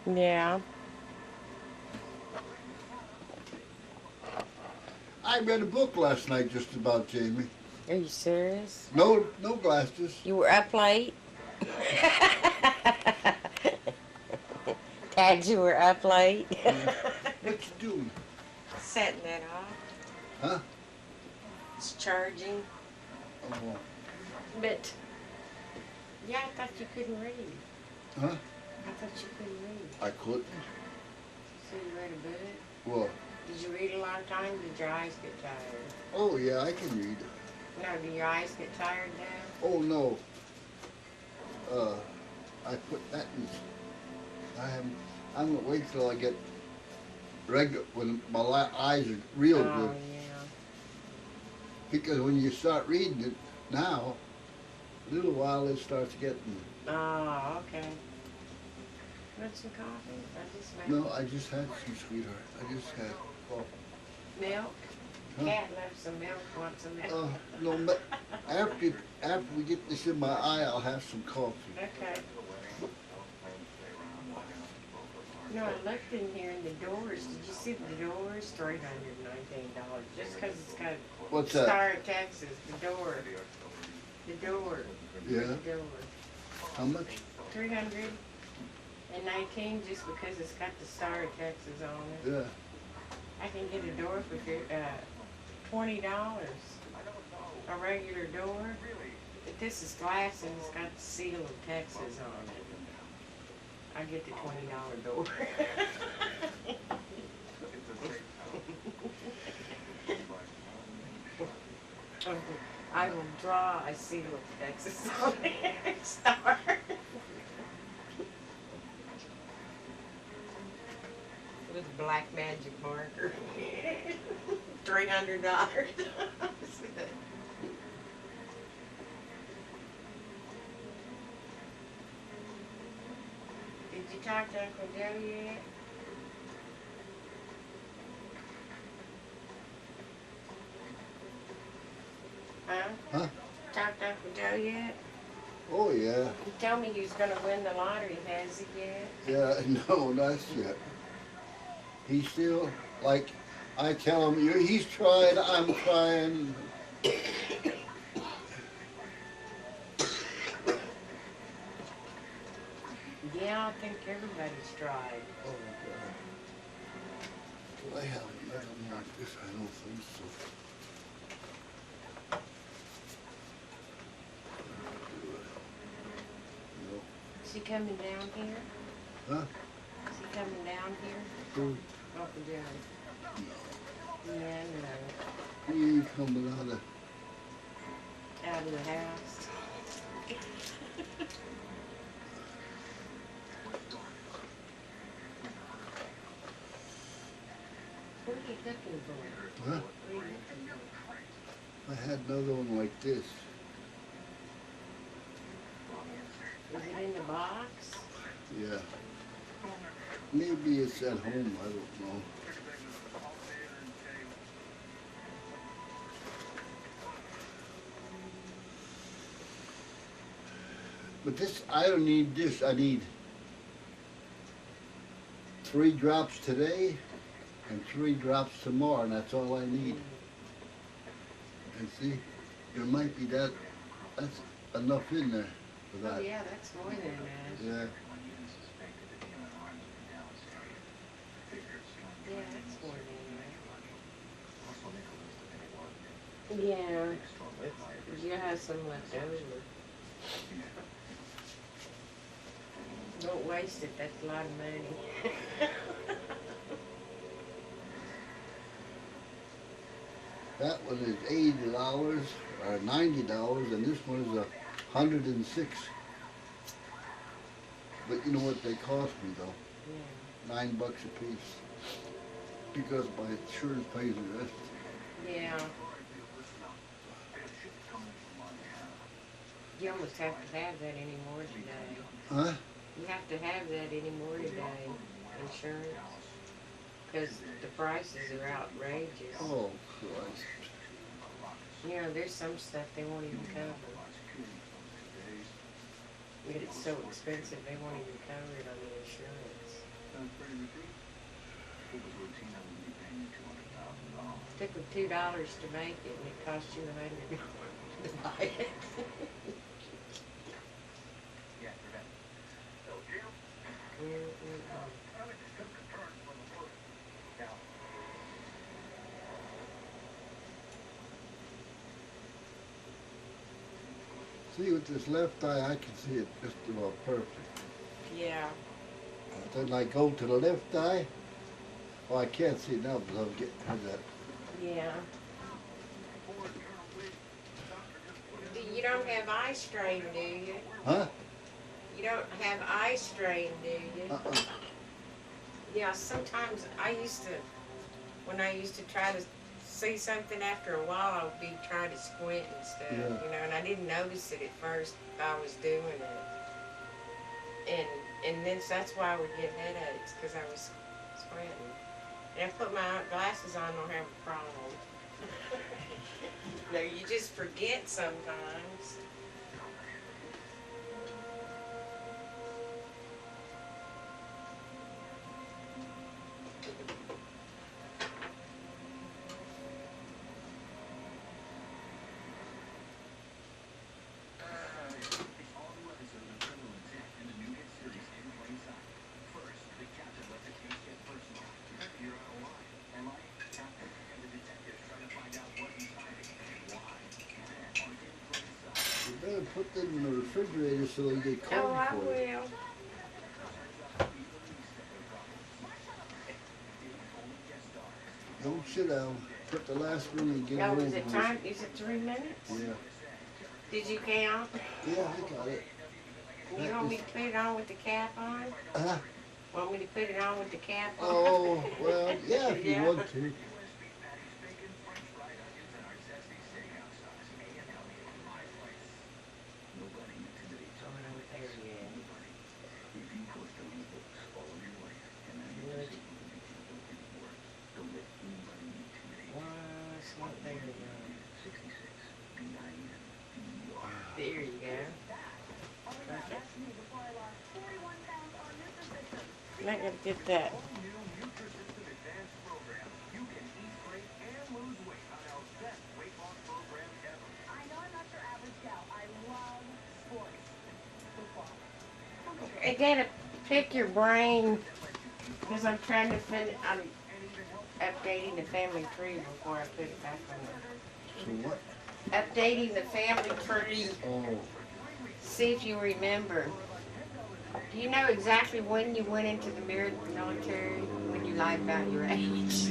Yeah. I read a book last night just about Jamie. Are you serious? No, no glasses. You were up late? Dad, you were up late? Yeah. What you doing? Setting that off. Huh? It's charging. Oh, But, yeah, I thought you couldn't read. huh? I thought you couldn't read. I couldn't. So you read a book? What? Did you read a lot of times? Did your eyes get tired? Oh yeah, I can read. No, do your eyes get tired now? Oh no. I put that in. I'm gonna wait till I get regular when my eyes are real good. Oh, yeah. Because when you start reading it now, a little while it starts getting. Oh, okay. Want some coffee? I just made No, I just had some, sweetheart. I just had. Oh, milk. huh? Cat left some milk. Want some milk? No. After we get this in my eye, I'll have some coffee. Okay. No, I looked in here in the doors. Did you see the doors? $319. Just because it's got What's that? Star of Texas. The door. The door. Yeah. The door. How much? 319 just because it's got the Star of Texas on it. Yeah. I can get a door for $20. A regular door. But this is glass and it's got the seal of Texas on it. I get the $20 door. I will draw a seal of Texas on it. Star. With black magic marker. $300. Did you talk to Uncle Joe yet? Huh? Huh? Talked to Uncle Joe yet? Oh yeah. He told me he was going to win the lottery. Has he yet? Yeah. No, not yet. He's still like I tell him. He's trying. I'm trying. Yeah, I think everybody's tried. Oh God. Do I have another one like this? I don't think so. No. Is he coming down here? Huh? Is he coming down here? Who? Uncle Joe. No. Yeah, no. He ain't coming out of. Out of the house. What are you looking for? Huh? What are you looking for? I had another one like this. Is it in the box? Yeah. Maybe it's at home. I don't know. But this, I don't need this. I need 3 drops today and 3 drops tomorrow, and that's all I need. And see, there might be that's enough in there for Oh that. yeah, that's more than that. Yeah. Yeah, that's more than that. Yeah. You have some left over. Don't waste it, that's a lot of money. That one is $80 or $90, and this one is $106. But you know what they cost me though? Yeah. $9 a piece. Because my insurance pays the rest. Yeah. You almost have to have that anymore today. Huh? You have to have that anymore today, insurance, because the prices are outrageous. Oh, Christ. You know, there's some stuff they won't even cover. But it's so expensive, they won't even cover it on the insurance. Took them $2 to make it, and it cost you $100 to buy it. See, with this left eye, I can see it just about perfect. Yeah. Then I go to the left eye. Oh, I can't see now because I'm getting that. Yeah. You don't have eye strain, do you? Huh? You don't have eye strain, do you? Uh-uh. Yeah, sometimes when I used to try to see something after a while, I would be trying to squint and stuff, Yeah. and I didn't notice it at first I was doing it. And then that's why I would get headaches, because I was squinting. And I put my glasses on, I don't have a problem. No, you just forget sometimes. You better put them in the refrigerator so they get cold Oh, I for you. will. Don't sit down. Put the last one and get it Oh, over is it with. time? Is it 3 minutes? Yeah. Did you count? Yeah, I got it. You want me to put it on with the cap on? Huh? Want me to put it on with the cap on? Oh, well, yeah, if you Yeah. want to. There you go. Perfect. I'm not gonna get that. I gotta pick your brain because I'm trying to I'm updating the family tree before I put it back on there. So what? Updating the family tree. Oh, See if you remember. Do you know exactly when you went into the military? When you lied about your age?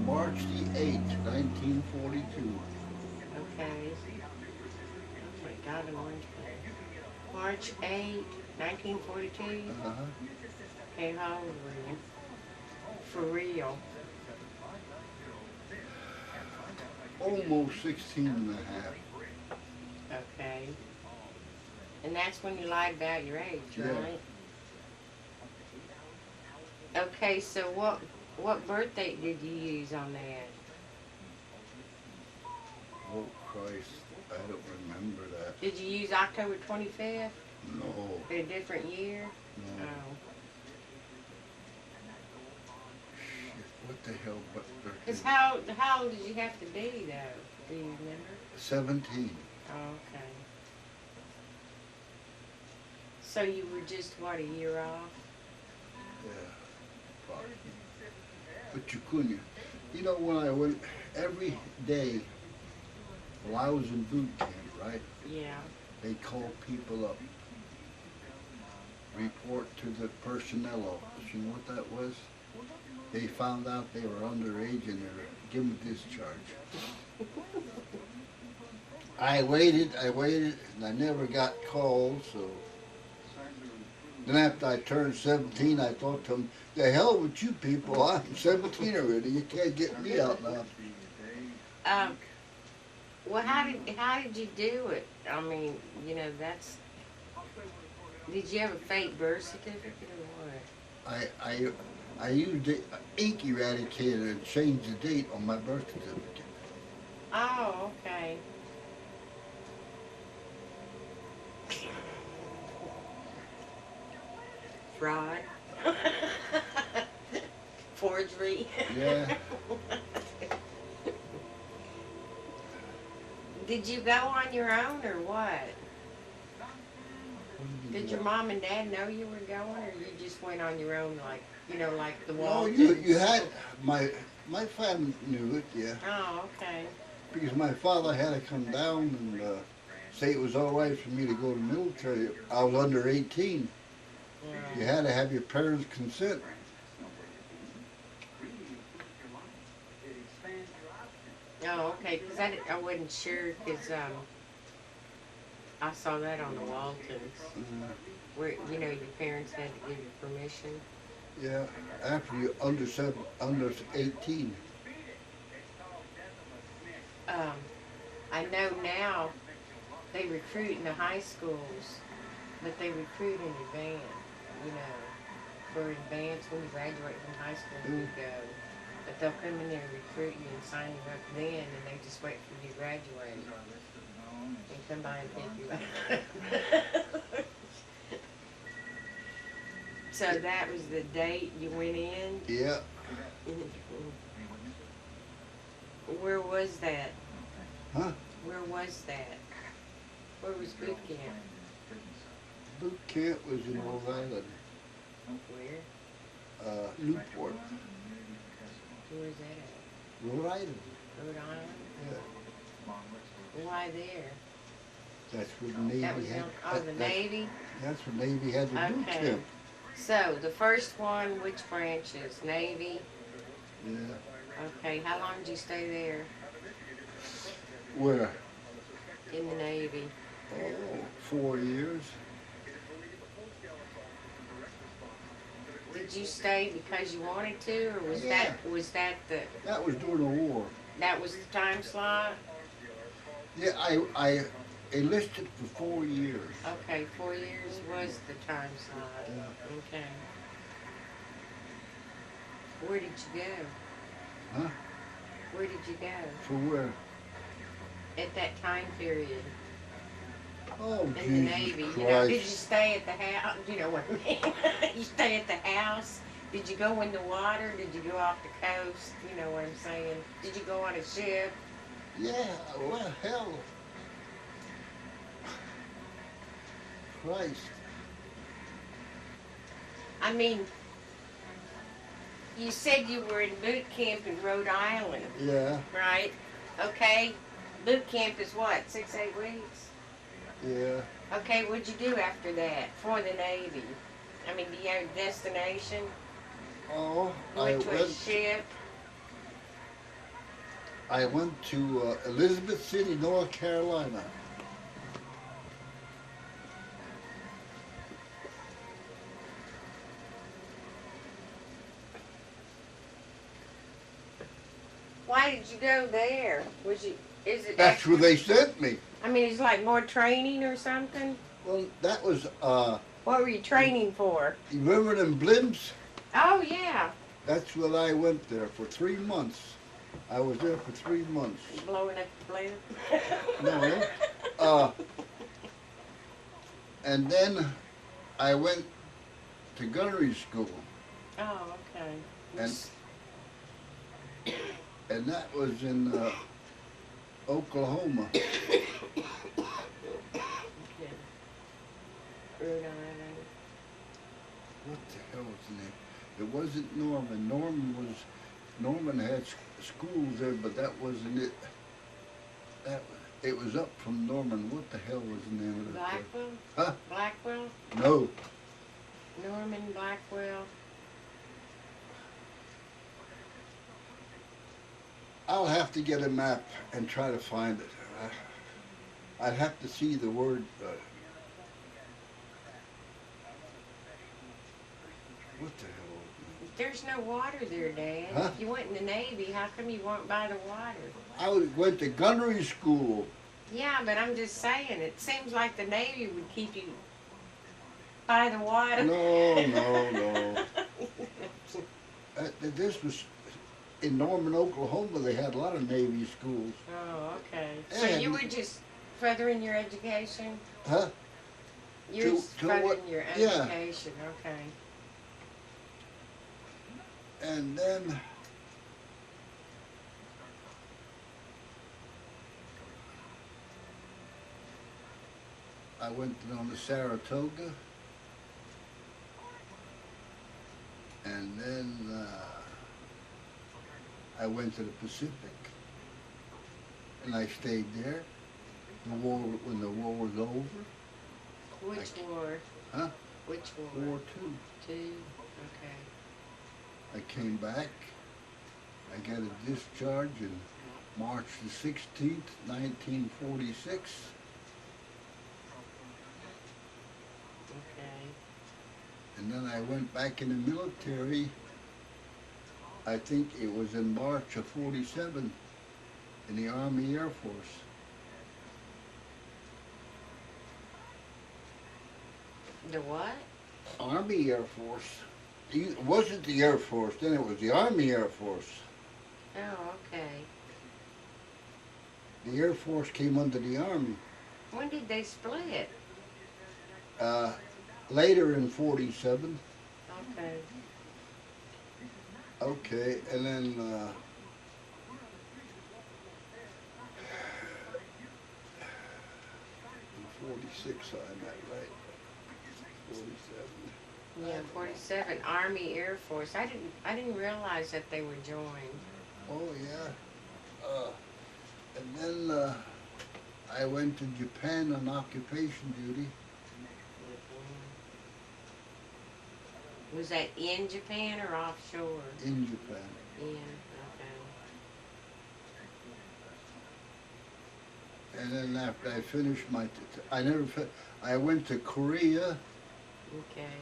March the 8th, 1942. Okay. Oh my God, I'm Wednesday. March 8, 1942. Uh-huh. Okay, how old were you? For real. Almost 16 and a half. Okay. And that's when you lied about your age, Yeah. right? Okay, so what birth date did you use on that? Oh, Christ. I don't remember that. Did you use October 25th? No. In a different year? No. Oh. Shit, what the hell? Because how old did you have to be, though? Do you remember? 17. Oh, okay. So you were just, what, a year off? Yeah. Probably. But you couldn't. You know, when I went every day while I was in boot camp, right? Yeah. They called people up. Report to the personnel office. You know what that was? They found out they were underage and they were given discharge. I waited, and I never got called, so. Then after I turned 17, I thought to them, the hell with you people, I'm 17 already, you can't get me out now. Well, how did you do it? I mean, you know, did you have a fake birth certificate or what? I used the ink eradicator and changed the date on my birth certificate. Oh, okay. Fraud. Forgery. Yeah. Did you go on your own or what? Did your mom and dad know you were going, or you just went on your own, like, you know, like the No, Waltons? you had, my family knew it, yeah. Oh, okay. Because my father had to come down and say it was all right for me to go to the military. I was under 18. You had to have your parents' consent. Oh, okay, because I wasn't sure, because I saw that on the Waltons, where, you know, your parents had to give you permission. Yeah, after you under 18. I know now they recruit in the high schools, but they recruit in advance, you know, for advance when you graduate from high school you go. But they'll come in there and recruit you and sign you up then, and they just wait for you to graduate and come by and pick you up. So that was the date you went in? Yeah. Where was that? Huh? Where was that? Where was boot camp? Boot camp was in Rhode Island. Where? Newport. Where's that at? Rhode Island. Rhode Island? Yeah. Why there? That's where the Navy That was had. the Navy? That's where Navy had the boot Okay. camp. So, the first one, which branches? Navy? Yeah. Okay, how long did you stay there? Where? In the Navy? Oh, 4 years. Did you stay because you wanted to, or was Yeah. that the That was during the war. that was the time slot? Yeah, I enlisted for 4 years. Okay, 4 years was the time slot. Yeah. Okay. Where did you go? Huh? Where did you go For where? at that time period Oh, in the Jesus Navy? Christ. You know, did you stay at the house? You know what I mean? You stay at the house? Did you go in the water? Did you go off the coast? You know what I'm saying? Did you go on a ship? Yeah, well, hell. Christ. I mean, you said you were in boot camp in Rhode Island, Yeah, right? Okay. Boot camp is what, 6-8 weeks? yeah. Okay, what'd you do after that for the Navy? I mean, do you have a destination? Oh, You went to a ship? I went to Elizabeth City, North Carolina. Why did you go there? Is it That's where they sent me. I mean, it's like more training or something? Well, that was, What were you training for? you remember them blimps? Oh, yeah. That's when I went there for 3 months. I was there for 3 months. Blowing up the blimp? No. And then I went to gunnery school, Oh, okay. and that was in Oklahoma. Okay. Rhode Island. What the hell was the name? It wasn't Norman. Norman had schools there, but that wasn't it. It was up from Norman. What the hell was the name of it? Blackwell? Huh? Blackwell? No. Norman Blackwell? I'll have to get a map and try to find it. I'd have to see the word. What the hell? There's no water there, Dad. Huh? If you went in the Navy, how come you weren't by the water? I went to gunnery school. Yeah, but I'm just saying, it seems like the Navy would keep you by the water. No. This was in Norman, Oklahoma. They had a lot of Navy schools. Oh, okay. So And- you were just furthering your education? Huh? You're To just furthering what? your Yeah. education, okay. And then I went on to Saratoga, and then I went to the Pacific, and I stayed there. When the war was over. Which war? Huh? Which war? War II. Two? Okay. I came back. I got a discharge in March the 16th, 1946. Okay. And then I went back in the military. I think it was in March of 47 in the Army Air Force. The what? Army Air Force. It wasn't the Air Force, then it was the Army Air Force. Oh, okay. The Air Force came under the Army. When did they split? Later in 47. Okay. Okay, and then in 46 I'm at, right? 47. Yeah, 47 Army Air Force. I didn't realize that they were joined. Oh yeah. And then I went to Japan on occupation duty. Was that in Japan or offshore? In Japan. In, okay. And then after I finished my, I went to Korea Okay.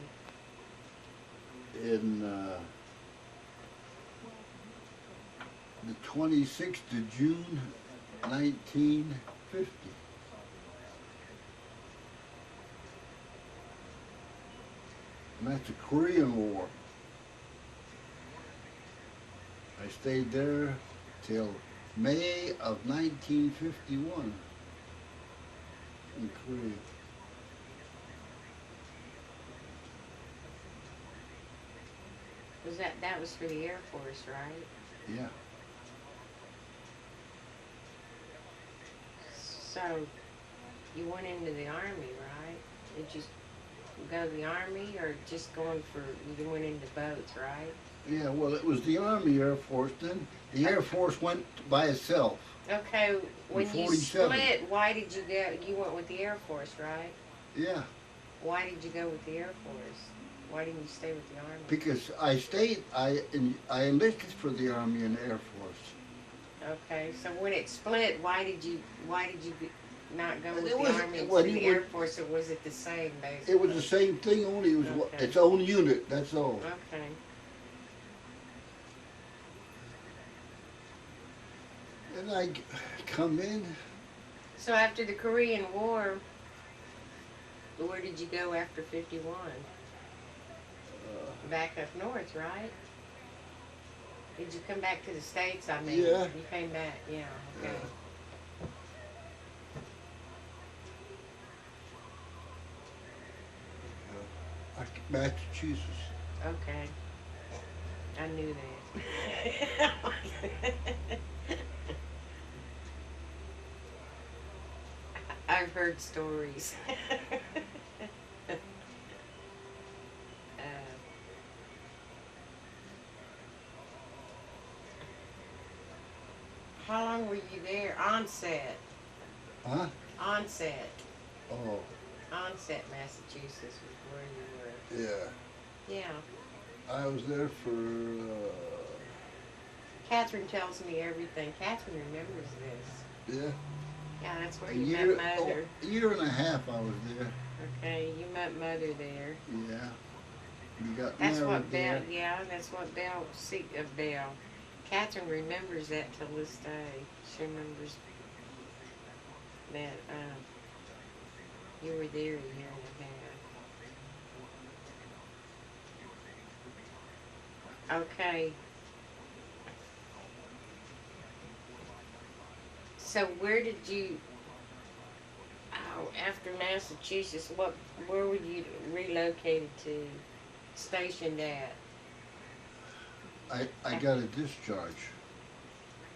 in the 26th of June, 1950. And that's the Korean War. I stayed there till May of 1951 in Korea. That was for the Air Force, right? Yeah. So, you went into the Army, right? Did you go to the Army or just going for, you went into boats, right? Yeah, well, it was the Army Air Force then. The Air Force went by itself. Okay, when you 47. split, why did you go, you went with the Air Force, right? Yeah, Why did you go with the Air Force? Why didn't you stay with the Army? because I enlisted for the Army and Air Force. Okay, so when it split, why did you not go with It the was- Army well, to you the Air would- Force, or was it the same basically? It was the same thing, only it was Okay. its own unit, that's all. Okay. And I come in, So after the Korean War, where did you go after 51? Back up north, right? Did you come back to the States? I mean, Yeah. You came back, yeah, okay. Massachusetts. Okay. I knew that. I've heard stories. How long were you there? Onset. Huh? Onset. Oh, Onset, Massachusetts was where you were. yeah. Yeah. I was there for, Catherine tells me everything. Catherine remembers this. yeah, Yeah, that's where a you year, met Mother. a year and a half I was there. Okay, you met Mother there. Yeah. We got That's married what there. Belle, yeah, that's what Belle, Belle. Catherine remembers that till this day. She remembers that you were there a year and a half. Okay. So where did you, after Massachusetts, where were you relocated to, stationed at? I got a discharge.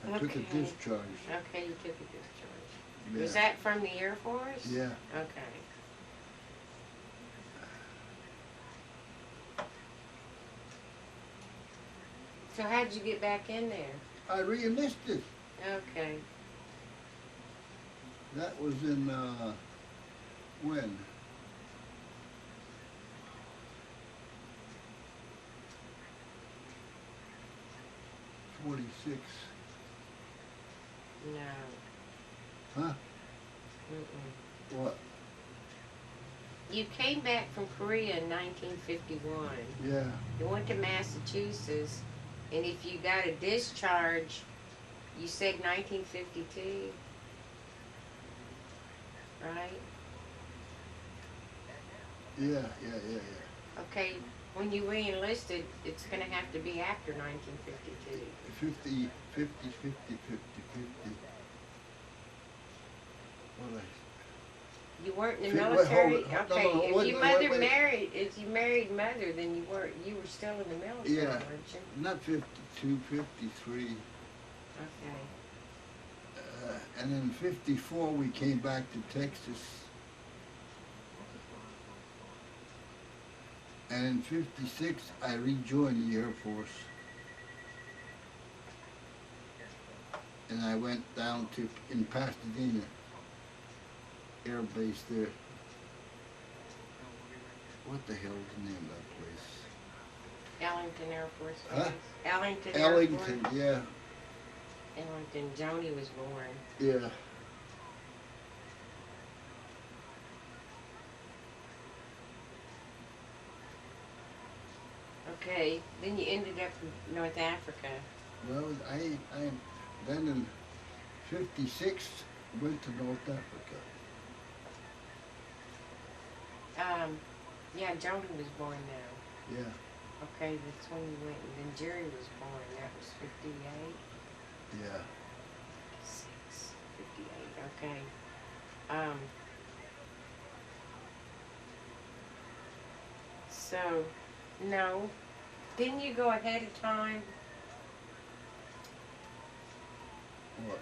I took a Okay. discharge. Okay, you took a discharge. Yeah. Was that from the Air Force? Yeah. Okay. So how'd you get back in there? I re-enlisted. Okay. That was in, when? '46. No. Huh? Mm-mm. What? You came back from Korea in 1951. Yeah. You went to Massachusetts, and if you got a discharge, you said 1952, right? Yeah. Okay, when you re-enlisted, it's going to have to be after 1952. 50. What You weren't in the Wait, hold military? it. No, Okay, no, if wait, you wait, wait. if you married mother, then you were still in the military, Yeah. weren't you? Not 52, 53. Okay. And in 54 we came back to Texas. And in 56 I rejoined the Air Force. And I went down to, in Pasadena, Air Base there. What the hell's the name of that place? Ellington Air Force Huh? Base. Ellington Air Ellington, Force. yeah, Ellington. Joni was born. yeah. Okay, then you ended up in North Africa. Well, I then in 56 went to North Africa. Yeah, Joni was born now. Yeah, Okay, that's when you went, and then Jerry was born. That was 58. yeah. 58, okay. So, no. Didn't you go ahead of time? What?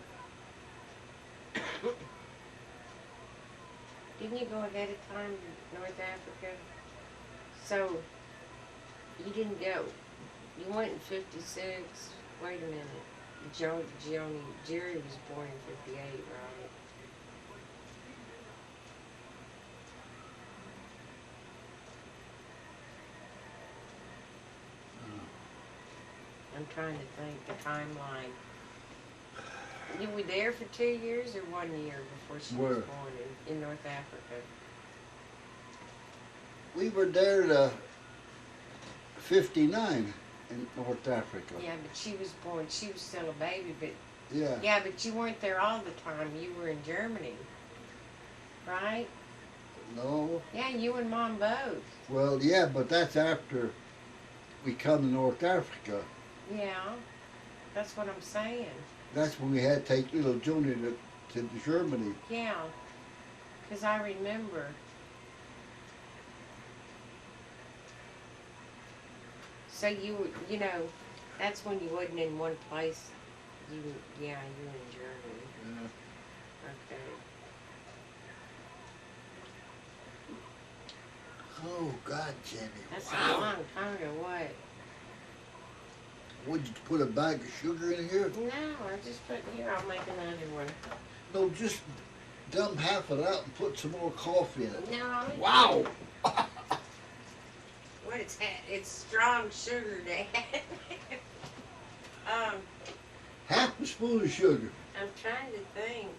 Didn't you go ahead of time to North Africa? So, you didn't go. You went in 56. Wait a minute. Jerry was born in 58, right? I'm trying to think the timeline. You were there for 2 years or 1 year before she Where? was born in North Africa? We were there to 59 in North Africa. Yeah, but she was still a baby, but Yeah. yeah, but you weren't there all the time. You were in Germany, right? No. Yeah, you and Mom both. Well, yeah, but that's after we come to North Africa. Yeah, that's what I'm saying. That's when we had to take little Joni to Germany. Yeah, because I remember. So you that's when you wasn't in one place. You were in Germany. Yeah. Okay. Oh, God, Jimmy. That's a Wow. long time ago. What? Would you put a bag of sugar in here? No, I just put here. I'll make another one. No, just dump half of that and put some more coffee in it. No. Wow. What it's strong sugar, Dad. Half a spoon of sugar. I'm trying to think.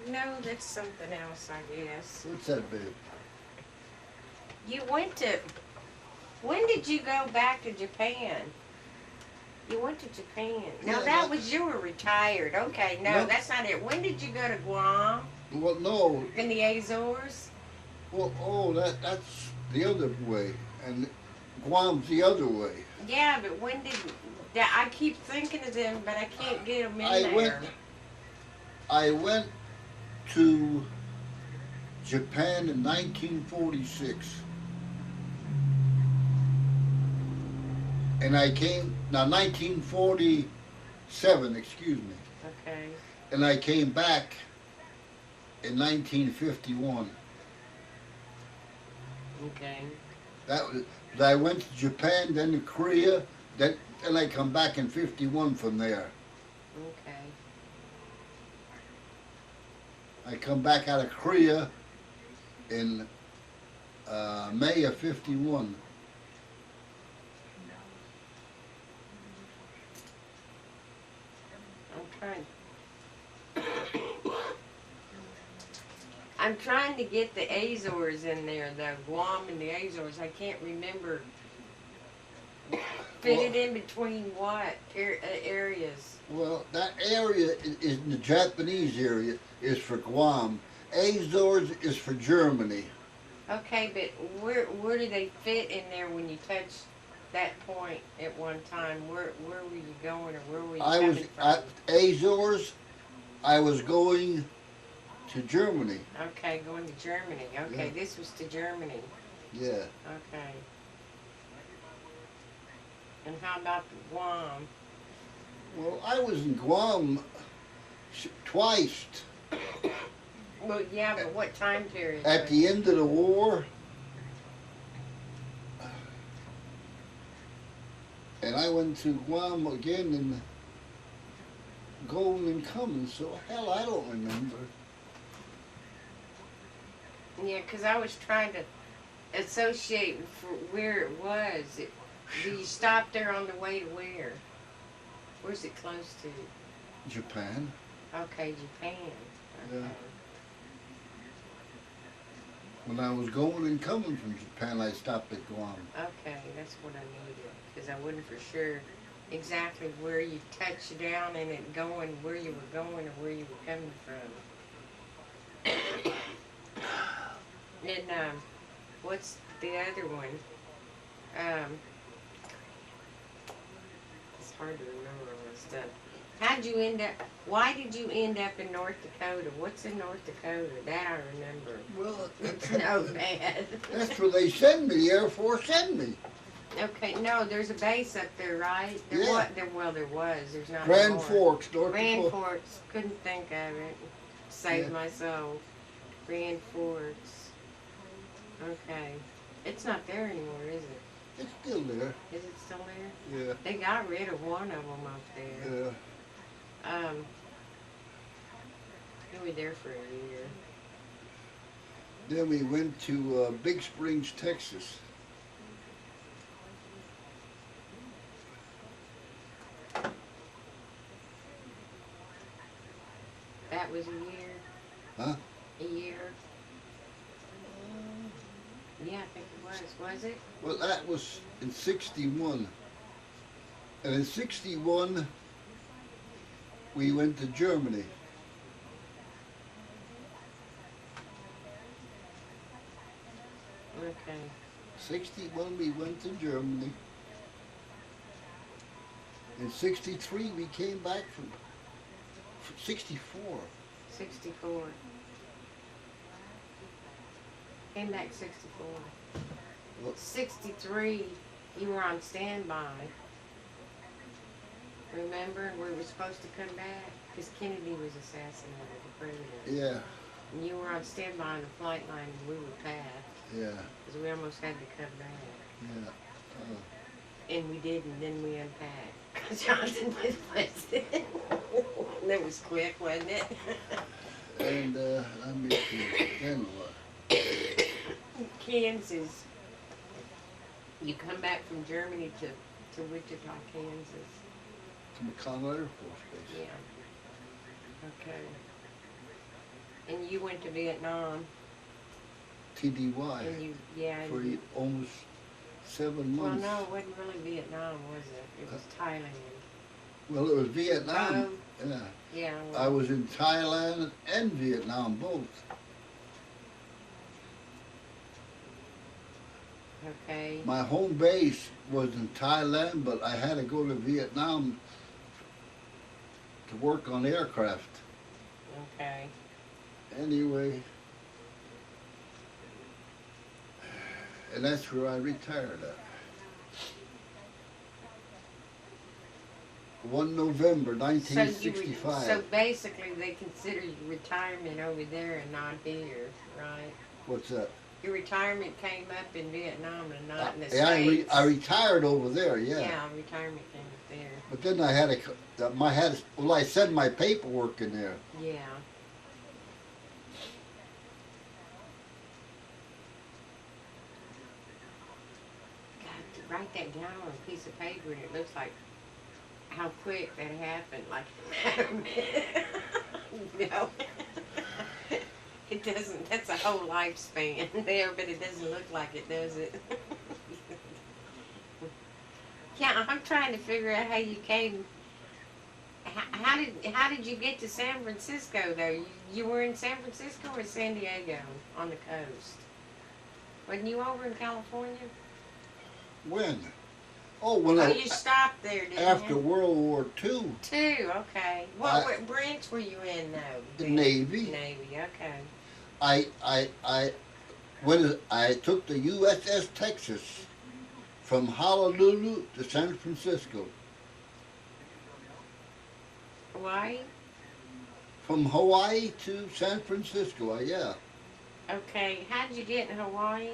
No, that's something else, I guess. What's that, babe? You went to. When did you go back to Japan? You went to Japan. No, Yeah, that was you were retired. Okay, no, No. that's not it. When did you go to Guam Well, no. in the Azores? Well, oh, that's the other way. And Guam's the other way. Yeah, but when did? I keep thinking of them, but I can't get them in there. I went to Japan in 1946. And I came, now 1947, excuse me. Okay. And I came back in 1951. Okay. That was, I went to Japan, then to Korea, then I come back in 51 from there. Okay. I come back out of Korea in May of 51. I'm trying to get the Azores in there, though. Guam and the Azores. I can't remember. Fit it in between what areas? Well, that area is the Japanese area is for Guam. Azores is for Germany. Okay, but where do they fit in there when you touch that point at one time? Where were you going, or where were you coming from? At Azores. I was going to Germany. Okay, going to Germany. Okay, Yeah. this was to Germany. Yeah. Okay. And how about the Guam? Well, I was in Guam twice. Well, yeah, but what time period? At the end of the war, and I went to Guam again and going and coming, so hell, I don't remember. Yeah, because I was trying to associate for where it was. Do you stop there on the way to where? Where's it close to? Japan. Okay, Japan. Okay. Yeah. When I was going and coming from Japan, I stopped at Guam. Okay, that's what I needed, because I wasn't for sure exactly where you touched down and it going, where you were going or where you were coming from. And what's the other one? It's hard to remember all this stuff. How'd you end up? Why did you end up in North Dakota? What's in North Dakota? That I remember. Well, It's no bad. that's where they send me. The Air Force sent me. Okay, no, there's a base up there, right? There Yeah. was. There was. There's not Grand anymore. Forks, North Grand Dakota. Forks. Couldn't think of it. Saved Yeah. my soul. Grand Forks. Okay. It's not there anymore, is it? It's still there. Is it still there? Yeah. They got rid of one of them up there. Yeah. We were there for a year. Then we went to Big Springs, Texas. That was a year. Huh? A year. Yeah, I think it was. Was it? Well, that was in 61. And in 61, we went to Germany. Okay. 61, we went to Germany. In 63, we came back from 64. 64. Came back 64. Well, 63, you were on standby. Remember? We were supposed to come back because Kennedy was assassinated, the president. yeah, And you were on standby on the flight line and we were packed yeah, because we almost had to come back. yeah. And we didn't, then we unpacked. Johnson was president. That was quick, wasn't it? And let me see, then what? Kansas. You come back from Germany to Wichita, Kansas. To McConnell Air Force Base. Yeah. Okay. And you went to Vietnam. TDY And you, yeah. And for you, almost 7 well, months. no, it wasn't really Vietnam, was it? It was Thailand. Well, it was Vietnam. Oh. Yeah. Yeah. I Well, was in Thailand and Vietnam both. okay. My home base was in Thailand, but I had to go to Vietnam to work on aircraft. Okay. Anyway, and that's where I retired at. 1 November So 1965. so basically they consider your retirement over there and not here, right? What's that? Your retirement came up in Vietnam and not in the Yeah, States. I retired over there, yeah. Yeah, retirement came up there. But then I had I sent my paperwork in there. Yeah. God, to write that down on a piece of paper and it looks like how quick that happened, like no. It doesn't, that's a whole lifespan there, but it doesn't look like it, does it? Yeah, I'm trying to figure out how you came. How did you get to San Francisco though? You were in San Francisco or San Diego on the coast? Wasn't you over in California? When? Oh, when Oh, you stopped there, didn't after you? World War II. Two, okay. What branch were you in though? The Navy. Navy, okay. When I took the USS Texas from Honolulu to San Francisco. Hawaii? From Hawaii to San Francisco, yeah. Okay, how did you get in Hawaii?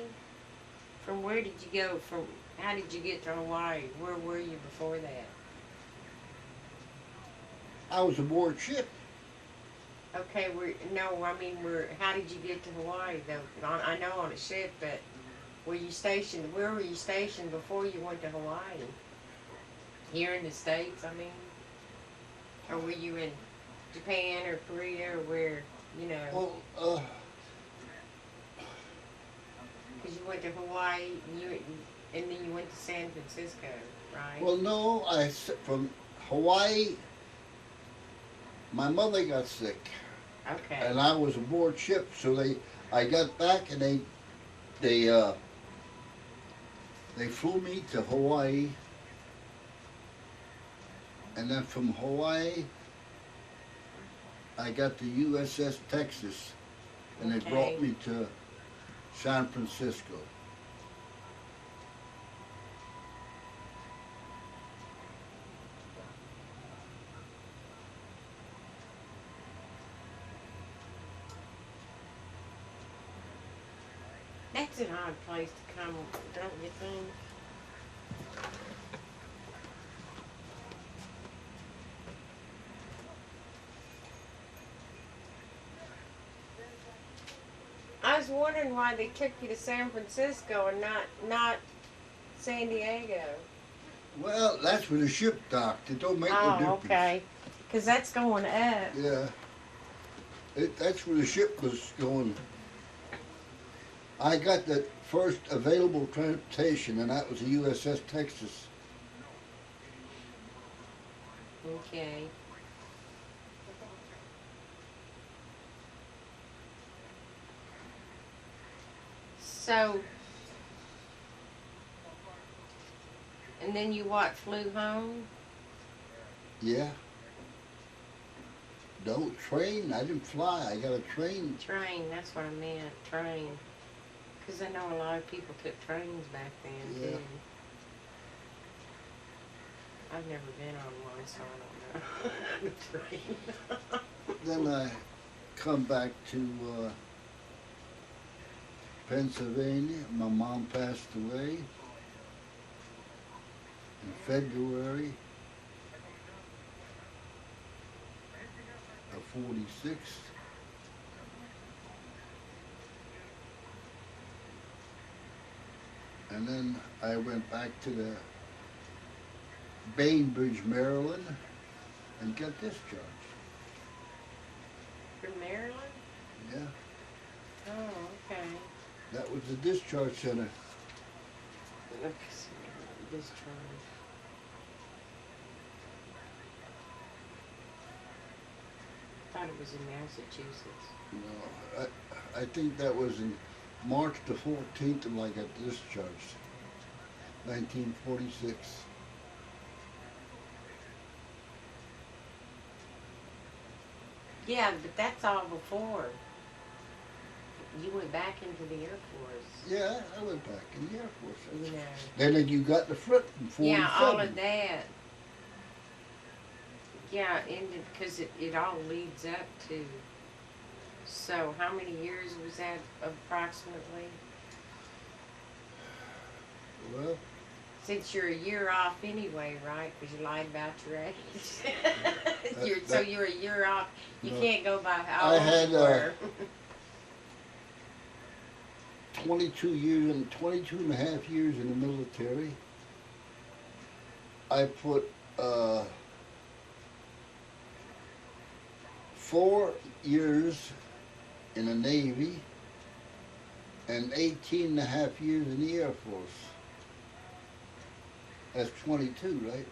From where did you go from, how did you get to Hawaii? Where were you before that? I was aboard ship. Okay, how did you get to Hawaii though? I know on a ship, but where were you stationed before you went to Hawaii? Here in the States, I mean? Or were you in Japan or Korea or where, you know? Well, Because you went to Hawaii and then you went to San Francisco, right? well, no, from Hawaii, my mother got sick. Okay. And I was aboard ship, so I got back and they flew me to Hawaii, and then from Hawaii I got the USS Texas, and they brought me to San Francisco. That's an odd place to come, don't you think? I was wondering why they took you to San Francisco and not San Diego. Well, that's where the ship docked. It don't make no difference. Oh, okay. Because that's going up. Yeah. That's where the ship was going. I got the first available transportation, and that was the USS Texas. Okay. So, and then you flew home? Yeah. No train. I didn't fly. I got a train. Train, that's what I meant, train. Because I know a lot of people took trains back then, Yeah. too. I've never been on one, so I don't know. The train. Then I come back to Pennsylvania. My mom passed away in February of '46. And then I went back to the Bainbridge, Maryland, and got discharged. From Maryland? Yeah, Oh, okay. that was the discharge center. Discharge. Thought it was in Massachusetts. No, I think that was in March the 14th when I got discharged, 1946. Yeah, but that's all before you went back into the Air Force. Yeah, I went back in the Air Force. You know. Then you got the front in 47. Yeah, all of that. Yeah, ended because it all leads up to. So, how many years was that approximately? Well, Since you're a year off anyway, right? Because you lied about your age. So that- you're a year off. You no. can't go by how I old had, you were. 22 years and 22 and a half years in the military. I put 4 years in the Navy and 18 and a half years in the Air Force. That's 22, right?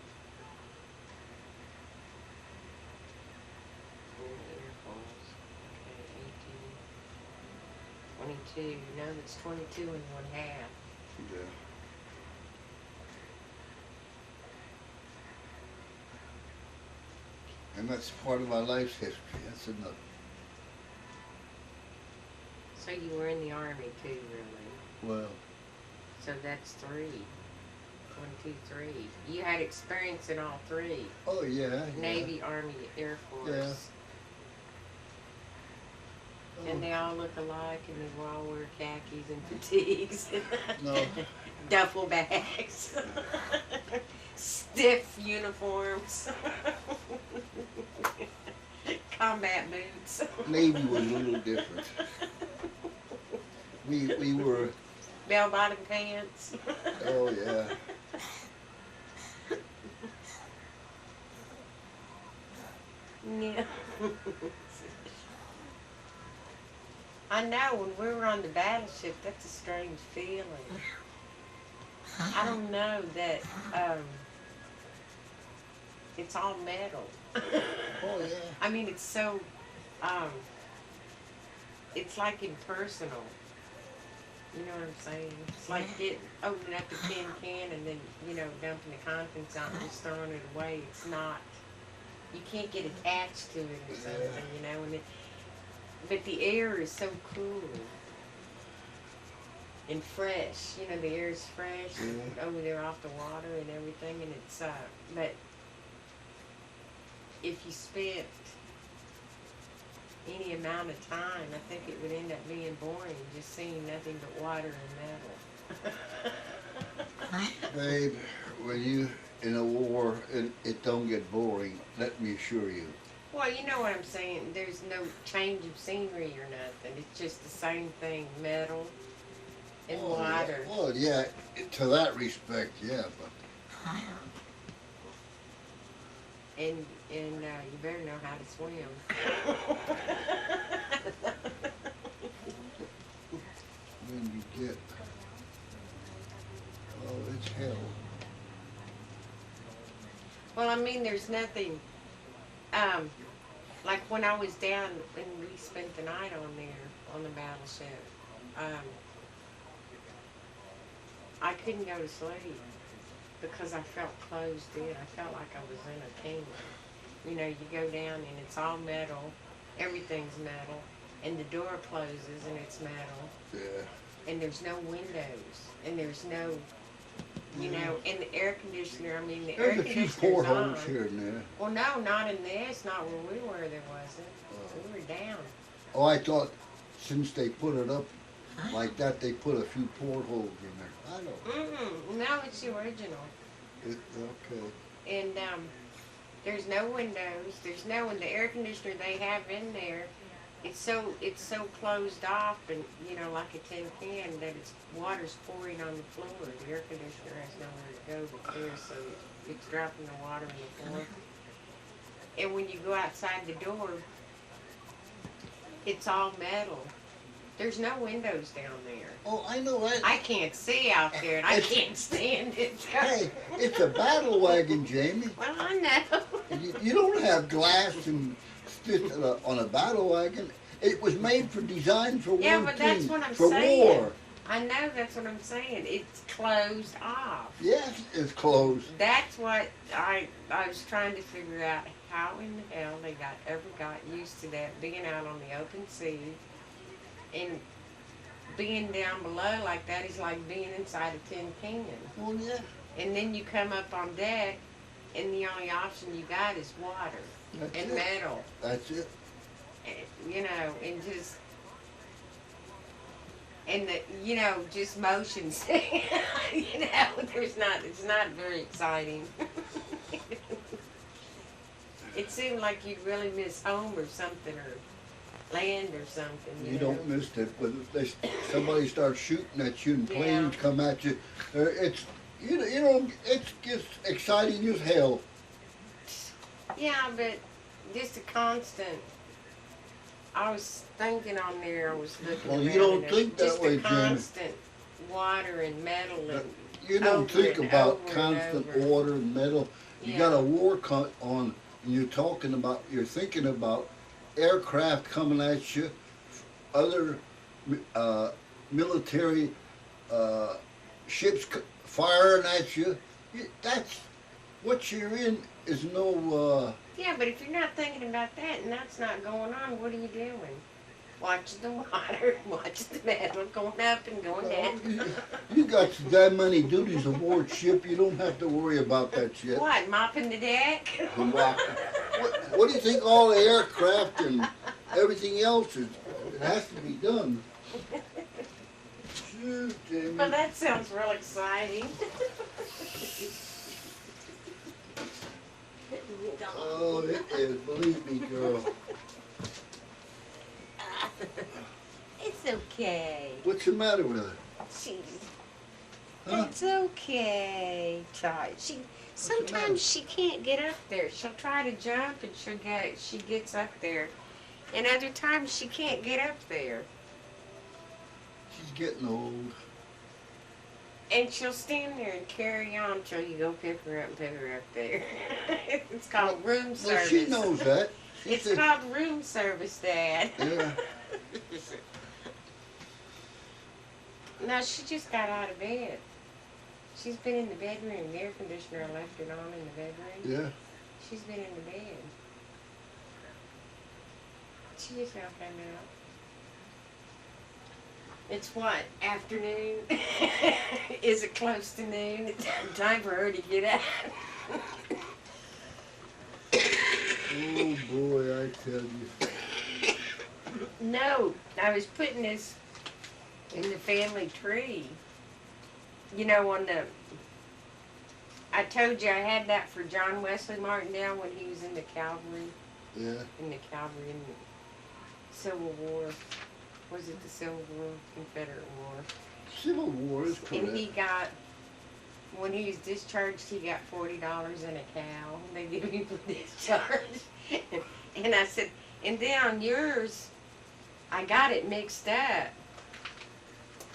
Air Force. Okay, 18. 22. No, that's 22 and one half. Yeah. And that's part of my life's history. That's enough. So you were in the Army too, really. Well, So that's 3. 1, 2, 3. You had experience in all 3. oh yeah. Navy, Army, Air Force. Yeah. And they all look alike, and they all wear khakis and fatigues. No. Duffel bags. Stiff uniforms. Combat boots. Navy was a little different. We were, Bell-bottom pants. oh yeah. Yeah. I know, when we were on the battleship, that's a strange feeling. I don't know that, it's all metal. Oh yeah. I mean, it's so, it's like impersonal. You know what I'm saying? It's like opening up a tin can and then, dumping the contents out and just throwing it away. It's not, you can't get attached to it or something, and but the air is so cool and fresh. The air is fresh and over there off the water and everything, and it's, but if you spent any amount of time, I think it would end up being boring, just seeing nothing but water and metal. Babe, when you in a war, it don't get boring. Let me assure you. Well, you know what I'm saying. There's no change of scenery or nothing. It's just the same thing, metal and water. Yeah. Well, yeah, to that respect, yeah, but And you better know how to swim. when you get, oh, it's hell. Well, I mean, there's nothing, like when I was down and we spent the night on there, on the battleship, I couldn't go to sleep because I felt closed in. I felt like I was in a kingdom. You go down and it's all metal, everything's metal, and the door closes and it's metal, Yeah. and there's no windows, and there's no, and the air conditioner, I mean, the air There's a few conditioner's on. portholes here and there. Well, no, not in this, not where we were, there wasn't. We were down. Oh, I thought since they put it up like that, they put a few portholes in there. I know. No, it's the original. Okay. And there's no windows. And the air conditioner they have in there, it's so closed off and like a tin can that water's pouring on the floor. The air conditioner has nowhere to go but there, so it's dropping the water on the floor. And when you go outside the door, it's all metal. There's no windows down there. Oh, I know that. I can't see out there, and I can't stand it. Hey, it's a battle wagon, Jamie. Well, I know. You don't have glass and on a battle wagon. It was made for design for Yeah, one but thing, that's what I'm for saying. war. I know, that's what I'm saying. It's closed off. Yes, it's closed. That's what I was trying to figure out, how in the hell they ever got used to that, being out on the open sea, and being down below like that is like being inside a tin can. Oh yeah. And then you come up on deck, and the only option you got is water That's and it. metal. That's it. And, you know, and just and the just motions. You know, it's not very exciting. It seemed like you'd really miss home or something, or land or something. You know? don't miss it, but if somebody starts shooting at you and planes Yeah. come at you, it's it's just exciting as hell. Yeah, but just a constant. I was thinking on there. I was looking. Well, you around don't and think that just way, a Jamie. constant water and metal and You don't over think and about over and constant over. water and metal. You Yeah. got a war on, and you're thinking about aircraft coming at you, other military ships firing at you. That's what you're in is no. Yeah, but if you're not thinking about that and that's not going on, what are you doing? Watching the water, watching the metal going up and going down. You got that many duties aboard ship. You don't have to worry about that shit. What, mopping the deck? What do you think all the aircraft and everything else is? It has to be done. Shoot, Jamie. Well, that sounds real exciting. Oh, it is. Believe me, girl. It's okay. What's the matter with her? Huh? It's okay, child. Sometimes she can't get up there. She'll try to jump and she gets up there. And other times she can't get up there. She's getting old. And she'll stand there and carry on till you go pick her up and put her up there. It's called room Well, service. she knows that. She It's said, called room service, Dad. yeah. No, she just got out of bed. She's been in the bedroom. The air conditioner, I left it on in the bedroom. Yeah. She's been in the bed. She just now came out. It's what? Afternoon? Is it close to noon? It's time for her to get out. Oh boy, I tell you. No, I was putting this in the family tree. You know, I told you I had that for John Wesley Martindale when he was in the cavalry. Yeah. In the Civil War. Was it the Civil War? Confederate War. Civil War is correct. And he got, when he was discharged, he got $40 in a cow. They gave him for discharge. And I said, and then on yours, I got it mixed up.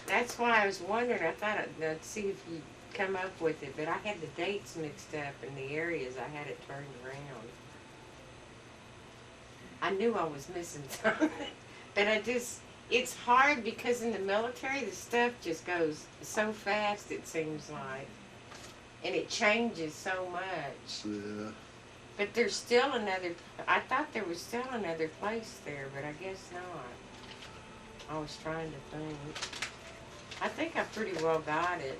That's why I was wondering. I thought I'd see if you'd come up with it. But I had the dates mixed up and the areas. I had it turned around. I knew I was missing something. But it's hard because in the military, the stuff just goes so fast, it seems like. And it changes so much. Yeah. But there's still I thought there was still another place there, but I guess not. I was trying to think. I think I pretty well got it.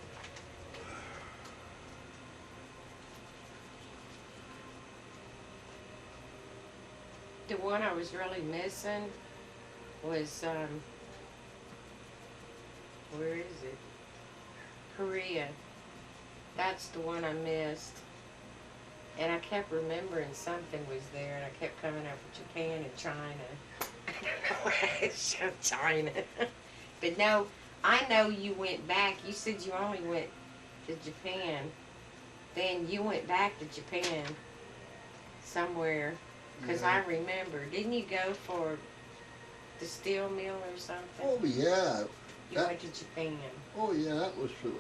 The one I was really missing was, where is it? Korea. That's the one I missed. And I kept remembering something was there, and I kept coming up with Japan and China. I don't know why I showed China. But no, I know you went back. You said you only went to Japan. Then you went back to Japan somewhere. Because Yeah. I remember. Didn't you go for the steel mill or something? Oh yeah. You went to Japan. Oh yeah, that was for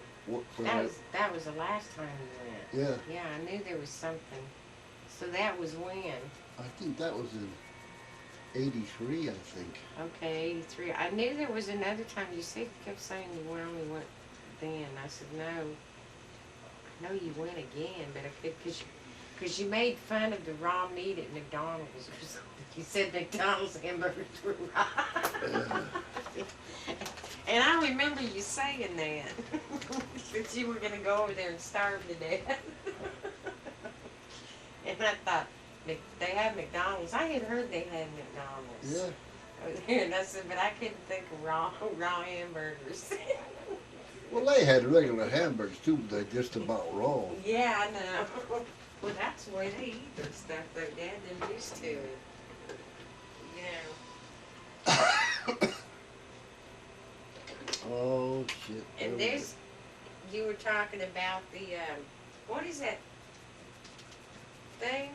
That was the last time you went. Yeah. Yeah, I knew there was something. So that was when? I think that was in '83, I think. Okay, 83. I knew there was another time. You kept saying you only went then. I said, no. I know you went again, but I could, because you made fun of the raw meat at McDonald's or something. You said McDonald's hamburgers were raw. And I remember you saying that. That you were going to go over there and starve to death. And I thought, they have McDonald's. I had heard they had McDonald's. Yeah. Over there, and I said, but I couldn't think of raw hamburgers. Well, they had regular hamburgers too, but they're just about raw. Yeah, I know. Well, that's the way they eat their stuff, though, Dad. They're used to it. You know. Oh, shit. And there's, you were talking about the, what is that thing?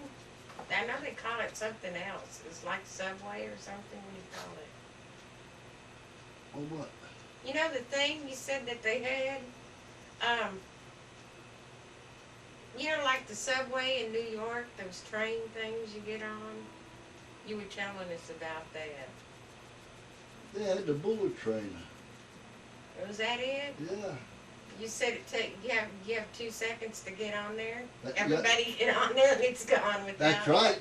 I know they call it something else. It's like Subway or something. What do you call it? Oh, what? You know the thing you said that they had? You know, like the Subway in New York, those train things you get on? You were telling us about that. They had the bullet train. Was that it? Yeah. You said you have 2 seconds to get on there? Yeah. Everybody get on there and it's gone without That's right.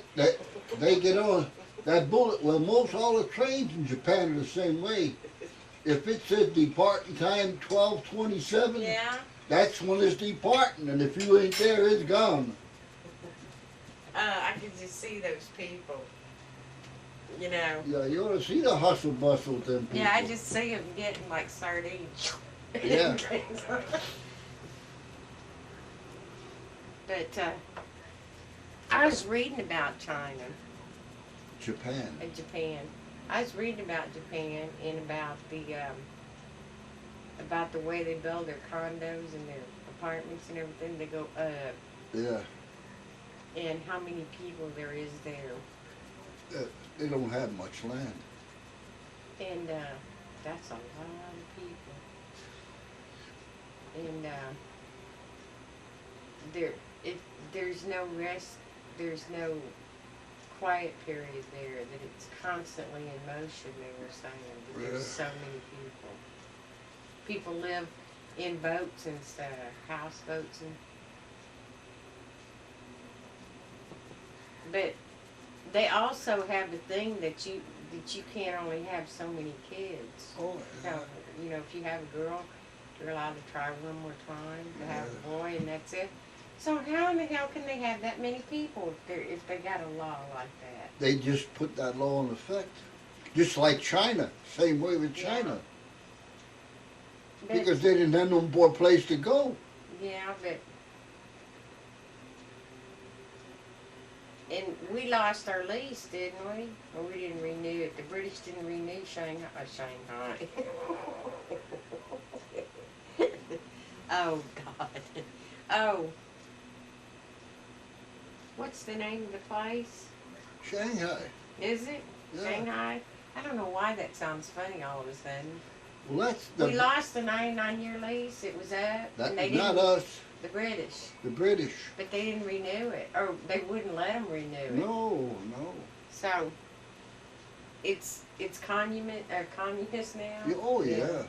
They get on that bullet. Well, most all the trains in Japan are the same way. If it says departing time 12:27, Yeah. that's when it's departing, and if you ain't there, it's gone. I could just see those people. You know. Yeah, you ought to see the hustle bustle with them people. Yeah, I just see them getting like sardines. Yeah. But I was reading about China Japan. and Japan. I was reading about Japan and about the way they build their condos and their apartments and everything. They go up. Yeah. And how many people there is there. They don't have much land. And that's a lot of people. And there's no rest, there's no quiet period there, that it's constantly in motion, they were saying. There's so many people. People live in boats and stuff, houseboats and... But they also have the thing that you can't only have so many kids. Oh, yeah. So, you know, if you have a girl, you're allowed to try one more time to have a boy, and that's it. So how in the hell can they have that many people if they got a law like that? They just put that law in effect. Just like China. Same way with China. But, Because they didn't have no more place to go. yeah, but... And we lost our lease, didn't we? Or we didn't renew it. The British didn't renew Shanghai. Oh, God. Oh. What's the name of the place? Shanghai. Is it? Yeah. Shanghai? I don't know why that sounds funny all of a sudden. Well, that's We lost the 99-year lease. It was up. that, And they not didn't, us, the British. the British. But they didn't renew it. Or they wouldn't let them renew it. No, no. So, it's communist now? Yeah, oh, yeah.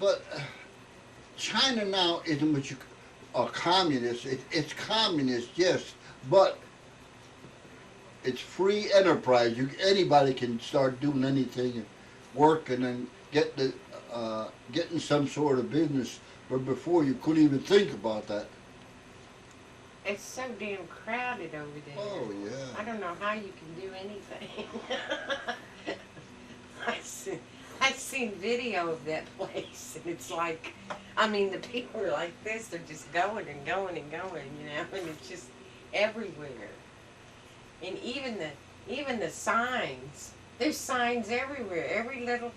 But China now isn't what you a communist. It's communist, yes, but it's free enterprise. Anybody can start doing anything and working and getting some sort of business. But before you couldn't even think about that. It's so damn crowded over there. Oh yeah. I don't know how you can do anything. I've seen video of that place, and it's like, I mean, the people are like this. They're just going and going and going, you know, and it's just everywhere. And even the signs. There's signs everywhere. Every little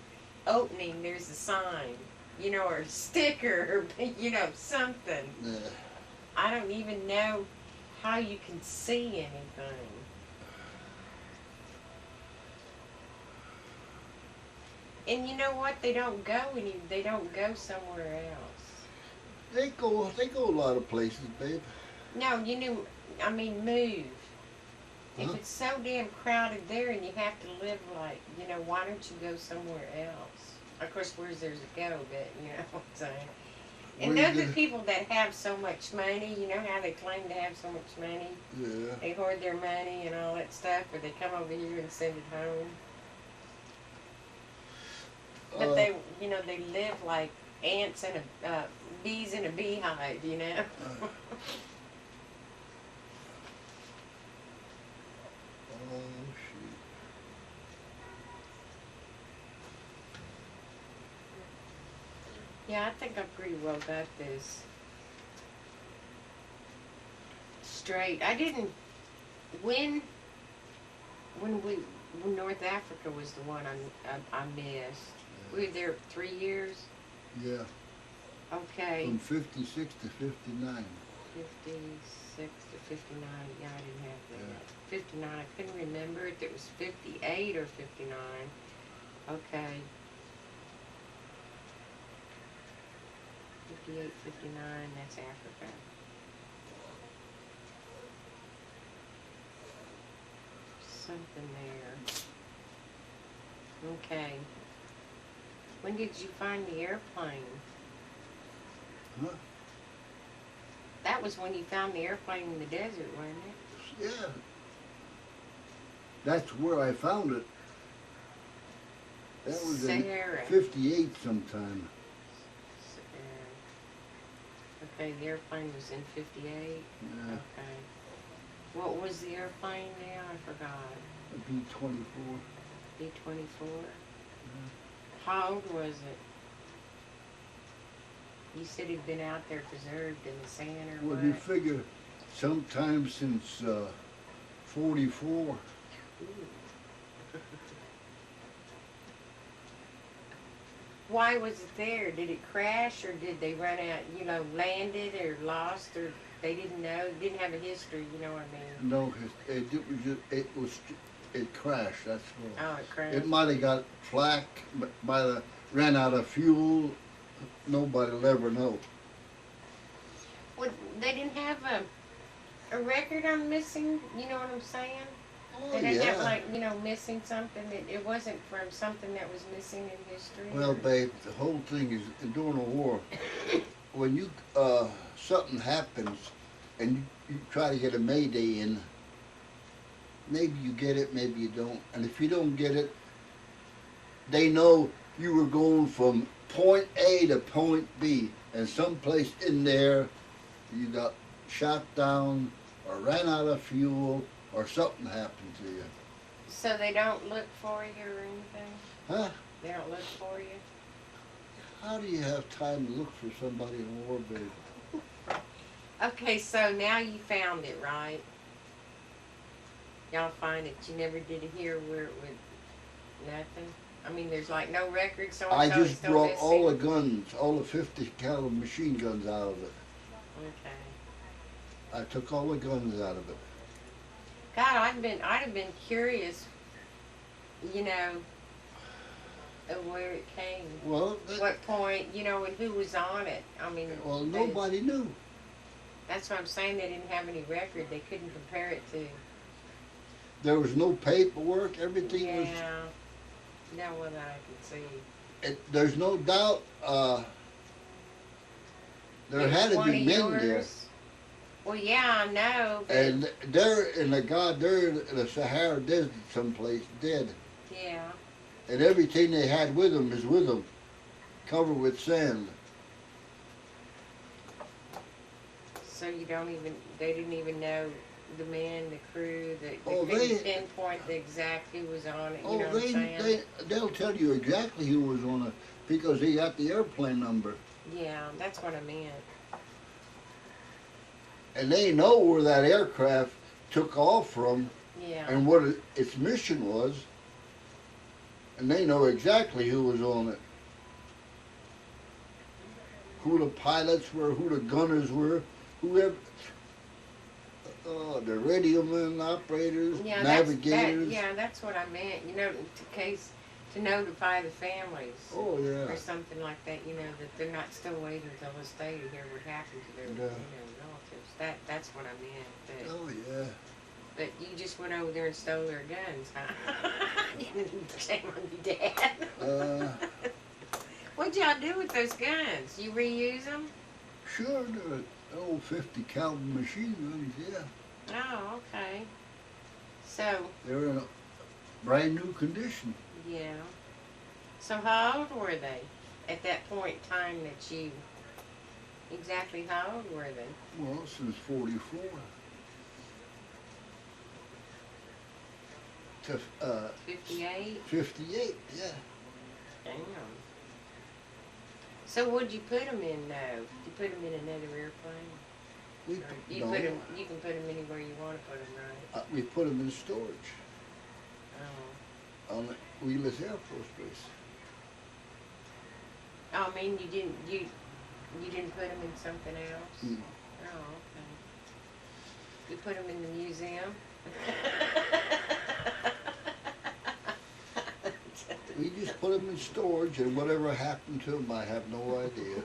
opening, there's a sign, you know, or a sticker, or you know, something. Yeah. I don't even know how you can see anything. And you know what? They don't go somewhere else. They go a lot of places, babe. No, move. If Huh? it's so damn crowded there and you have to live like, you know, why don't you go somewhere else? Of course, where's there to go, but you know what I'm saying. And Where you those are gonna- people that have so much money, you know how they claim to have so much money? Yeah. They hoard their money and all that stuff, or they come over here and send it home. But they live like ants and bees in a beehive, you know. Oh, shoot. Yeah, I think I pretty well got this straight. I didn't when North Africa was the one I missed. We were there 3 years. Yeah, Okay. from 56 to 59. 56 to 59. Yeah, I didn't have that. 59. I couldn't remember if it was 58 or 59. Okay. 58, 59. That's Africa. Something there. Okay. When did you find the airplane? Huh? That was when you found the airplane in the desert, wasn't it? Yeah. That's where I found it. That was Sahara. in 58 sometime. Okay, the airplane was in 58. Yeah. Okay. What was the airplane now? I forgot. A B-24. B-24? How old was it? You said it'd been out there preserved in the sand or Well, what? you figure sometime since 44. Ooh. Why was it there? Did it crash or did they run out, landed or lost or they didn't know, didn't have a history, you know what I mean? No, it crashed, that's all. Oh, it crashed. It might have got flak, but might have ran out of fuel. Nobody will ever know. Well, they didn't have a record on missing, you know what I'm saying? Oh, They didn't have yeah. missing something that it wasn't from something that was missing in history. Well, or- babe, the whole thing is during the war. When you something happens and you try to get a mayday in, maybe you get it, maybe you don't. And if you don't get it, they know you were going from point A to point B, and someplace in there you got shot down or ran out of fuel or something happened to you. So they don't look for you or anything? Huh? They don't look for you? How do you have time to look for somebody in war, babe? Okay, so now you found it, right? Y'all find it. You never did hear where it would, nothing? I mean, there's like no record, so I it's just still brought missing? all the guns, all the 50 caliber machine guns out of it. Okay. I took all the guns out of it. God, I'd have been curious, of where it came. Well, What point, and who was on it. I mean, well, nobody knew. that's what I'm saying. They didn't have any record. They couldn't compare it to. There was no paperwork. Everything Yeah. was. No, well, that I can see. There's no doubt. There It had was to one be of men there, yours? Well, yeah, I know. But and they're in the Sahara Desert someplace, dead. yeah. And everything they had with them is with them, covered with sand. So they didn't even know the men, the crew, they Oh, couldn't pinpoint the exact who was on it, you know what I'm saying? They'll tell you exactly who was on it because they got the airplane number. Yeah, that's what I meant. And they know where that aircraft took off from Yeah. and what its mission was. And they know exactly who was on it. Who the pilots were, who the gunners were, whoever. The radio men, operators, Yeah, navigators. that's what I meant. To notify the families Oh, yeah. or something like that. That they're not still waiting until this day to hear what happened to their Yeah. relatives. That's what I meant. Oh, yeah. But you just went over there and stole their guns, huh? Shame on you, Dad. What'd y'all do with those guns? You reuse them? Sure, the old 50 caliber machine guns, yeah. Oh, okay. So, They're in a brand new condition. yeah. So how old were they? at that point in time that you, exactly how old were they? Well, since 44 to 58? 58, yeah. Damn. So what'd you put them in, though? You put them in another airplane? We, Or you no, put them, you can put them anywhere you want to put them, right? we put them in storage Oh. on the Wheelers Air Force Base. Oh, I mean, you didn't put them in something else? Mm. Oh, okay. You put them in the museum? We just put them in storage, and whatever happened to them, I have no idea.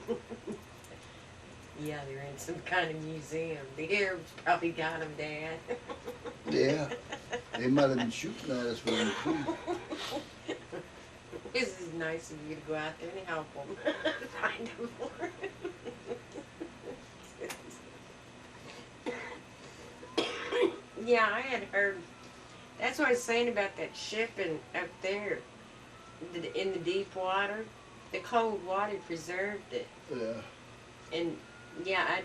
Yeah, they're in some kind of museum. The Arabs probably got them, Dad. Yeah, they might have been shooting at us with them too. This is nice of you to go out there and help them. Find them for Yeah, I had heard. That's what I was saying about that shipping up there in the deep water. The cold water preserved it. Yeah. And yeah, I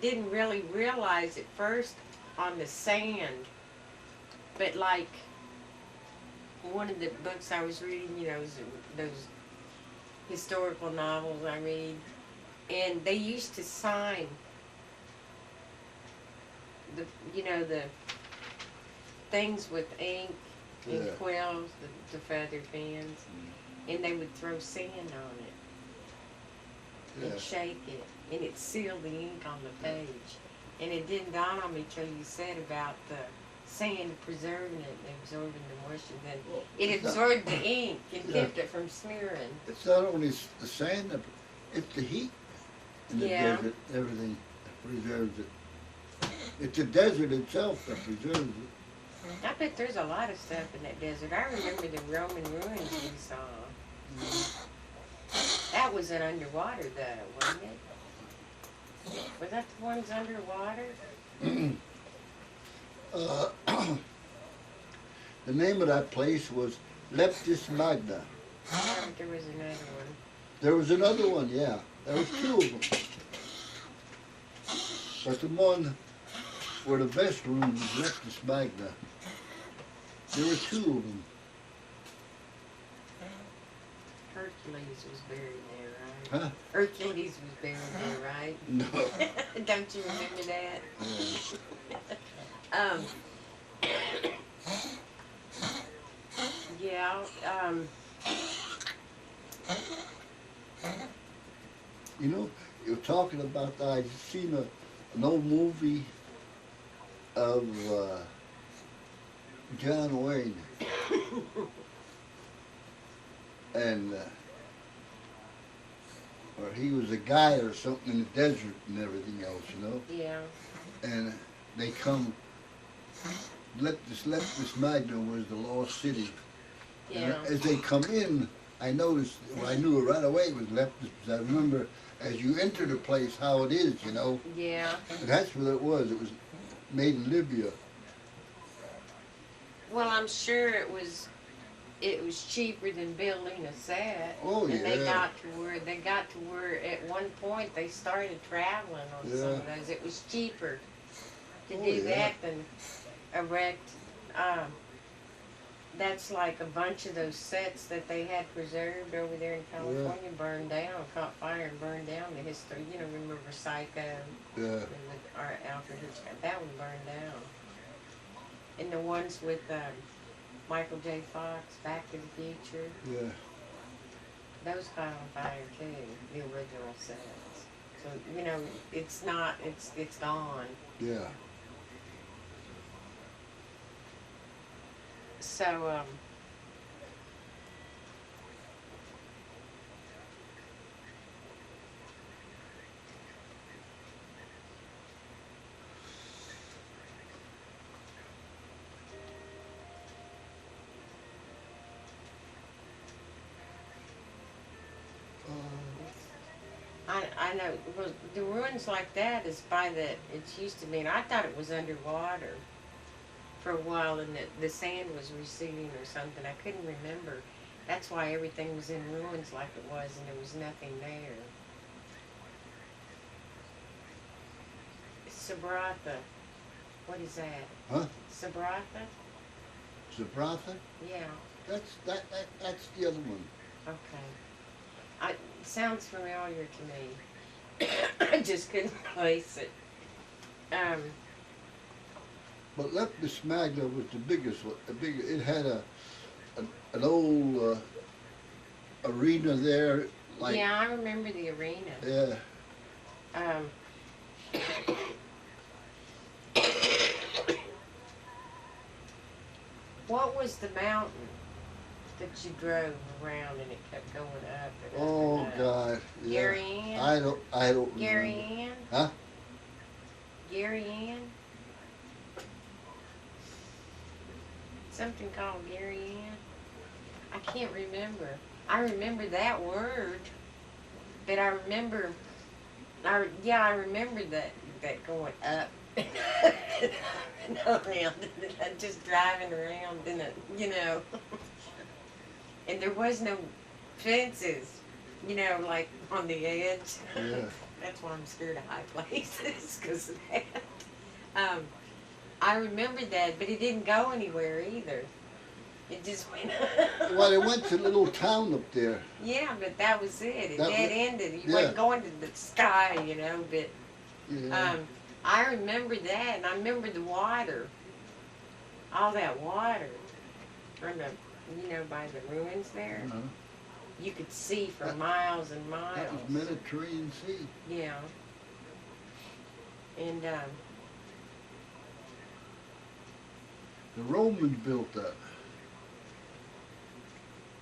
didn't really realize at first on the sand, but like one of the books I was reading, you know, those historical novels I read, and they used to sign the, you know, the things with ink and Yeah. quills, the feather pens, and they would throw sand on it and Yeah. shake it, and it sealed the ink on the page. And it didn't dawn on me till you said about the sand preserving it and absorbing the moisture. Then Well, it it's not- absorbed the ink and Yeah. kept it from smearing. It's not only the sand, it's the heat in the Yeah. desert, everything preserves it. It's the desert itself that preserves it. I bet there's a lot of stuff in that desert. I remember the Roman ruins we saw. That was an underwater though, wasn't it? Was that the ones underwater? The name of that place was Leptis Magna. I think there was another one. There was another one, yeah. There was two of them. But the one where the best room was Leptis Magna. There were two of them. Hercules was buried there, right? Huh? Hercules was buried there, right? No. Don't you remember that? Yeah. Yeah, You know, you're talking about that. I've seen an old movie of John Wayne. And or he was a guide or something in the desert and everything else, you know. yeah, And they come. Leptis Magna was the lost city. And yeah. as they come in, I noticed. Well, I knew right away it was Leptis. Because I remember as you enter the place how it is, you know. Yeah. And that's what it was. It was made in Libya. Well, I'm sure it was cheaper than building a set. Oh, and they yeah. got to where at one point they started traveling on some of Yeah. those. It was cheaper to Oh, do yeah. that than erect. That's like a bunch of those sets that they had preserved over there in California burned down, caught fire and burned down. The history, you know, remember Psycho Yeah. and Alfred Hitchcock, that one burned down. And the ones with Michael J. Fox, Back to the Future, Yeah. those caught on fire too, the original sets. So, you know, it's gone. Yeah. So, I know, well, the ruins like that is it used to be, and I thought it was underwater for a while and the sand was receding or something. I couldn't remember. That's why everything was in ruins like it was, and there was nothing there. Sabratha. What is that? Huh? Sabratha? Zabratha? Yeah. That's the other one. Okay. Sounds familiar to me. I just couldn't place it. But Leptis Magna was the biggest one. It had an old arena there. Like, yeah, I remember the arena. Yeah. What was the mountain that you drove around and it kept going up and up Oh and up? God. Yeah. Gary Ann? I don't Gary remember. Ann? Huh? Gary Ann? Something called Gary Ann? I can't remember. I remember that word, but I remember, I remember that going up and around, and just driving around in it, you know. And there was no fences, you know, like on the edge. Yeah. That's why I'm scared of high places, because of that. I remember that, but it didn't go anywhere either. It just went Well, it went to a little town up there. Yeah, but that was it. It That dead was- ended. You yeah. wasn't going to the sky, you know, but Yeah. I remember that, and I remember the water. All that water. From the, you know, by the ruins there. Uh-huh. You could see for That- miles and miles. That was Mediterranean Sea. Yeah. And, The Romans built that.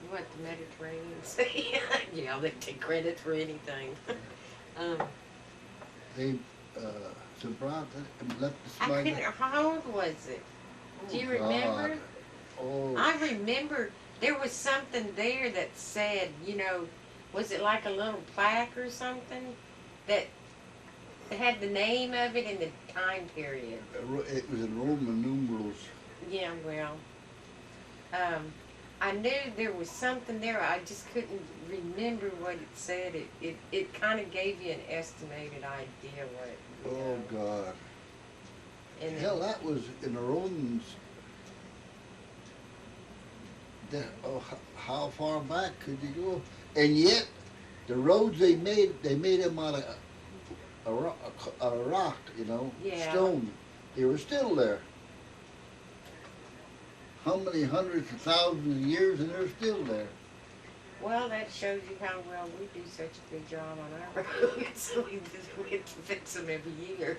what, the Mediterranean Sea? Yeah, they take credit for anything. They Zabratha and Leptis I couldn't, Magna. how old was it? Do you Oh, God. remember? Oh. I remember there was something there that said, you know, was it like a little plaque or something that had the name of it and the time period? It was in Roman numerals. Yeah, well, I knew there was something there. I just couldn't remember what it said. It kind of gave you an estimated idea what. You Oh know, God. and Hell, that was in the Romans. How far back could you go? And yet, the roads they made them out of a rock, you know, Yeah. stone. They were still there. How many hundreds of thousands of years, and they're still there. Well, that shows you how well we do such a good job on our roads. we have to fix them every year.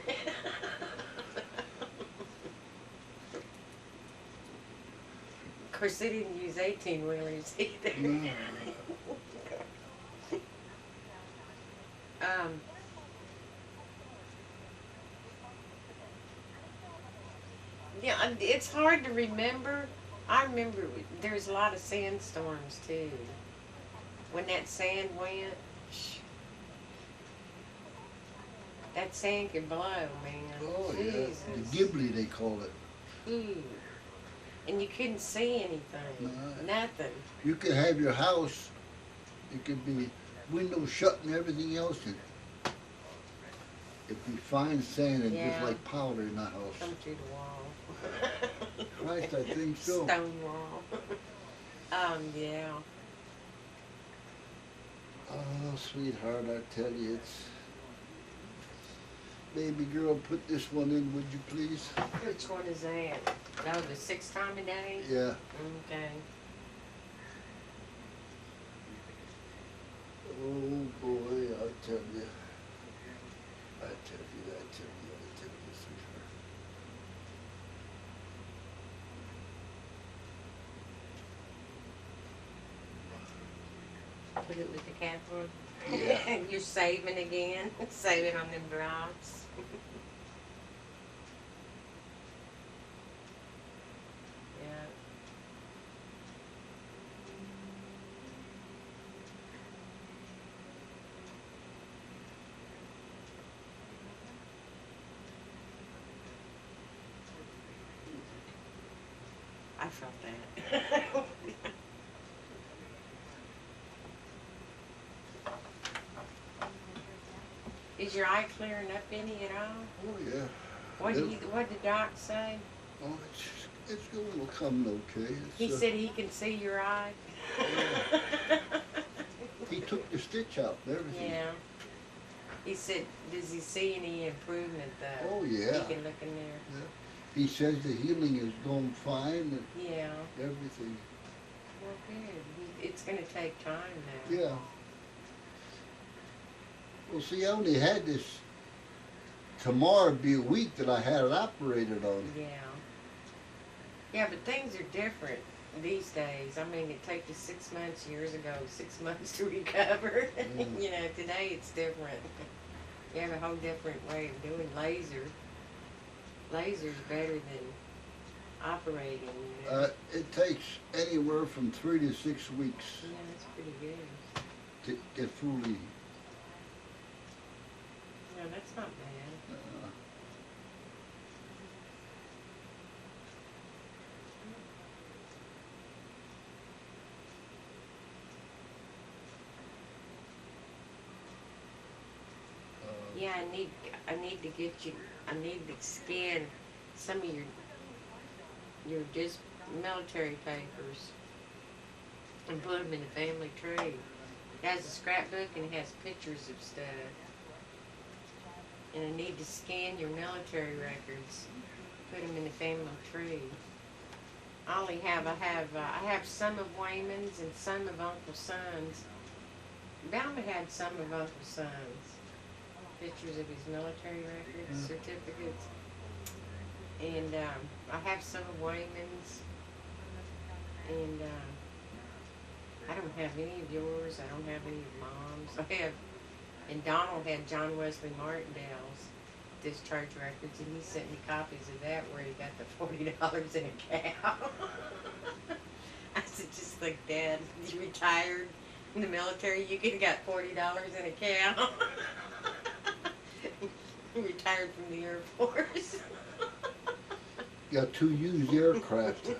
Of course, they didn't use 18-wheelers either. No. Yeah, it's hard to remember. I remember there's a lot of sandstorms too. When that sand went, that sand could blow, man. Oh yeah, Jesus. the Ghibli they call it. Ooh. And you couldn't see anything. No. Nothing. You could have your house. It could be windows shut and everything else. It'd be fine sand and Yeah. just like powder in the house. Come through the wall. Christ, I think so. Stone wall. Yeah. Oh, sweetheart, I tell you, it's... Baby girl, put this one in, would you please? Which one is that? Oh, the 6 time a day? Yeah. Okay. Oh, boy, I tell you. I tell you, sweetheart. Put it with the camcorder. Yeah. You're saving again. Saving on them drops. Yeah. I felt that. Is your eye clearing up any at all? Oh yeah. What did the doc say? Oh, it's going to come okay. He said he can see your eye. He took the stitch out and everything. Yeah. He said, does he see any improvement though? Oh yeah. He can look in there. Yeah. He says the healing is going fine and Yeah. everything. Well, good. It's going to take time now. Yeah. Well, see, I only had this. Tomorrow would be a week that I had it operated on. Yeah. Yeah, but things are different these days. I mean, it took you 6 months years ago, 6 months to recover. Mm. You know, today it's different. You have a whole different way of doing laser. Laser's better than operating, you know. It takes anywhere from 3 to 6 weeks Yeah, that's pretty good. to get fully. No, that's not bad. Yeah, I need to get you, I need to scan some of your just military papers and put them in the family tree. It has a scrapbook and it has pictures of stuff. And I need to scan your military records, put them in the family tree. I have some of Wayman's and some of Uncle Son's. Bound had some of Uncle Son's. Pictures of his military records, certificates. And I have some of Wayman's. And I don't have any of yours. I don't have any of Mom's. And Donald had John Wesley Martindale's discharge records, and he sent me copies of that where he got the $40 in a cow. I said, just like, Dad, you retired in the military, you could have got $40 in a cow. You retired from the Air Force. Got 2 used aircraft Got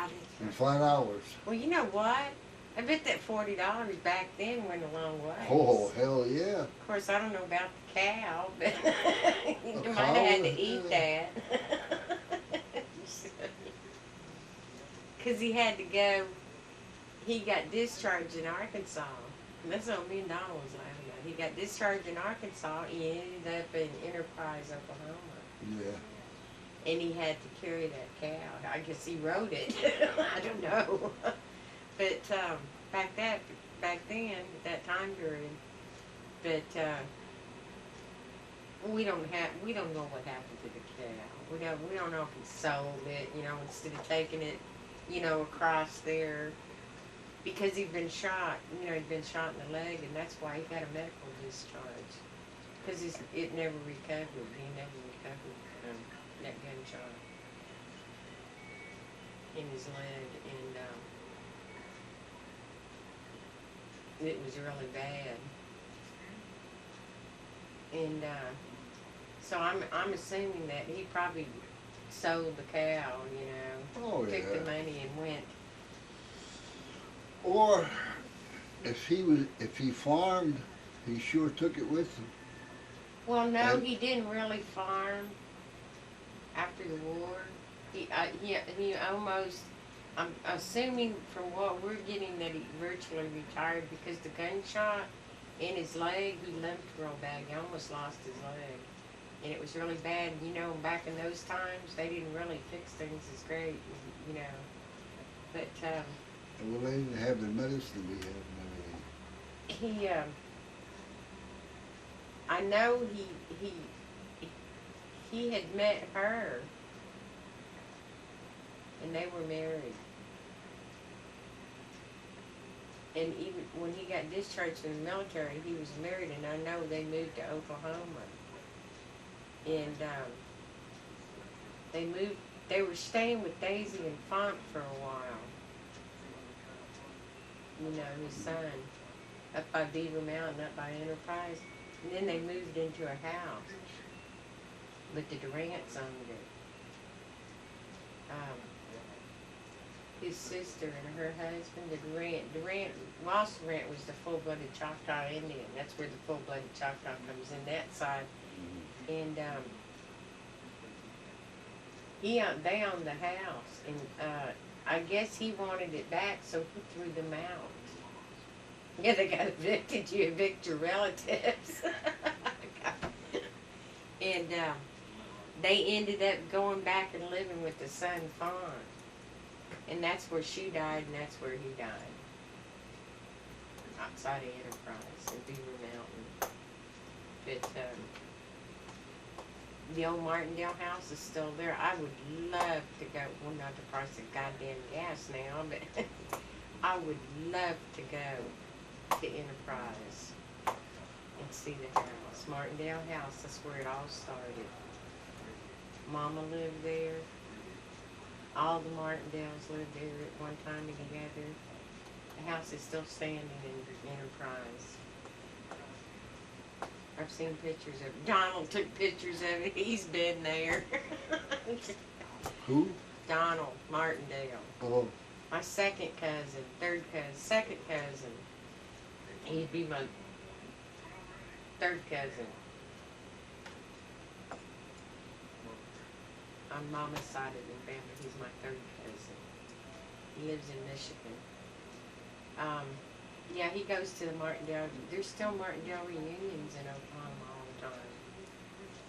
it. in 5 hours. Well, you know what? I bet that $40 back then went a long way. Oh, hell yeah. Of course, I don't know about the cow, but you A might have had to cow? eat Yeah. that. Because he had to go, he got discharged in Arkansas. And that's what me and Donald was laughing at. He got discharged in Arkansas, he ended up in Enterprise, Oklahoma. Yeah. And he had to carry that cow. I guess he rode it. I don't know. But back then, that time period, but we don't know what happened to the cow. We don't know if he sold it, you know, instead of taking it, you know, across there, because he'd been shot. You know, he'd been shot in the leg, and that's why he got a medical discharge. Because it never recovered. He never recovered from that gunshot in his leg, and it was really bad. And so I'm assuming that he probably sold the cow, you know, Oh, took yeah. the money and went. Or if he farmed, he sure took it with him. Well, no, And- he didn't really farm after the war. He almost. I'm assuming from what we're getting that he virtually retired because the gunshot in his leg, he limped real bad. He almost lost his leg. And it was really bad. You know, back in those times, they didn't really fix things as great, you know. But Well, they didn't have the medicine we have and everything. he, I know he had met her, and they were married. And even when he got discharged from the military, he was married, and I know they moved to Oklahoma. And they were staying with Daisy and Font for a while. You know, his son, up by Beaver Mountain, up by Enterprise. And then they moved into a house. But the Durants owned it. his sister and her husband Lost Rent was the full-blooded Choctaw Indian. That's where the full-blooded Choctaw comes in that side. And they owned the house, and I guess he wanted it back, so he threw them out. Yeah, they got evicted. You evict your relatives. And they ended up going back and living with the son, Fawn. And that's where she died, and that's where he died. Outside of Enterprise in Beaver Mountain. But the old Martindale house is still there. I would love to go, well, not the price of goddamn gas now, but I would love to go to Enterprise and see the house. Martindale house, that's where it all started. Mama lived there. All the Martindales lived there at one time together. The house is still standing in Enterprise. I've seen pictures of it. Donald took pictures of it. He's been there. Who? Donald Martindale. Oh. My second cousin, second cousin. He'd be my third cousin. On Mama's side of the family, he's my third cousin. He lives in Michigan. Yeah, he goes to the Martindale. There's still Martindale reunions in Oklahoma all the time.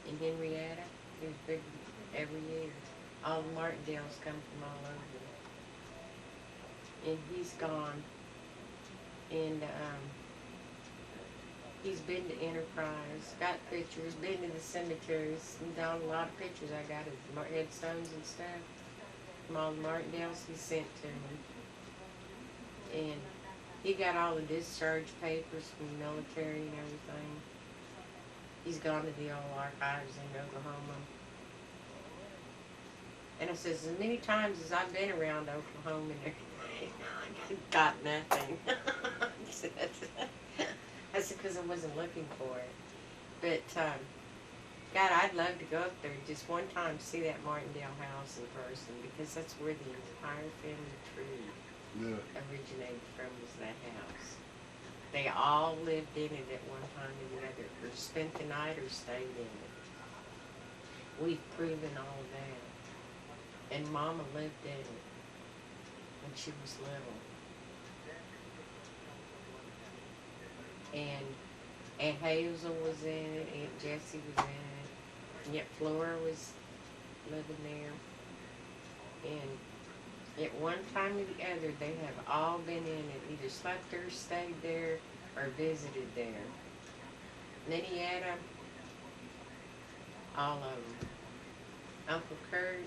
In Henrietta, there's big every year. All the Martindales come from all over. And he's gone. And he's been to Enterprise, got pictures, been to the cemeteries, and down a lot of pictures I got of headstones and stuff from all the Martindales he sent to me. And he got all the discharge papers from the military and everything. He's gone to the old archives in Oklahoma. And I says, as many times as I've been around Oklahoma and everything, I got nothing. That's because I wasn't looking for it. But, God, I'd love to go up there just one time to see that Martindale house in person, because that's where the entire family tree originated from, was that house. They all lived in it at one time or another, or spent the night or stayed in it. We've proven all of that. And Mama lived in it when she was little. And Aunt Hazel was in it, Aunt Jessie was in it, and yet Flora was living there. And at one time or the other, they have all been in it, either slept there, stayed there, or visited there. Lydietta, all of them. Uncle Kurt,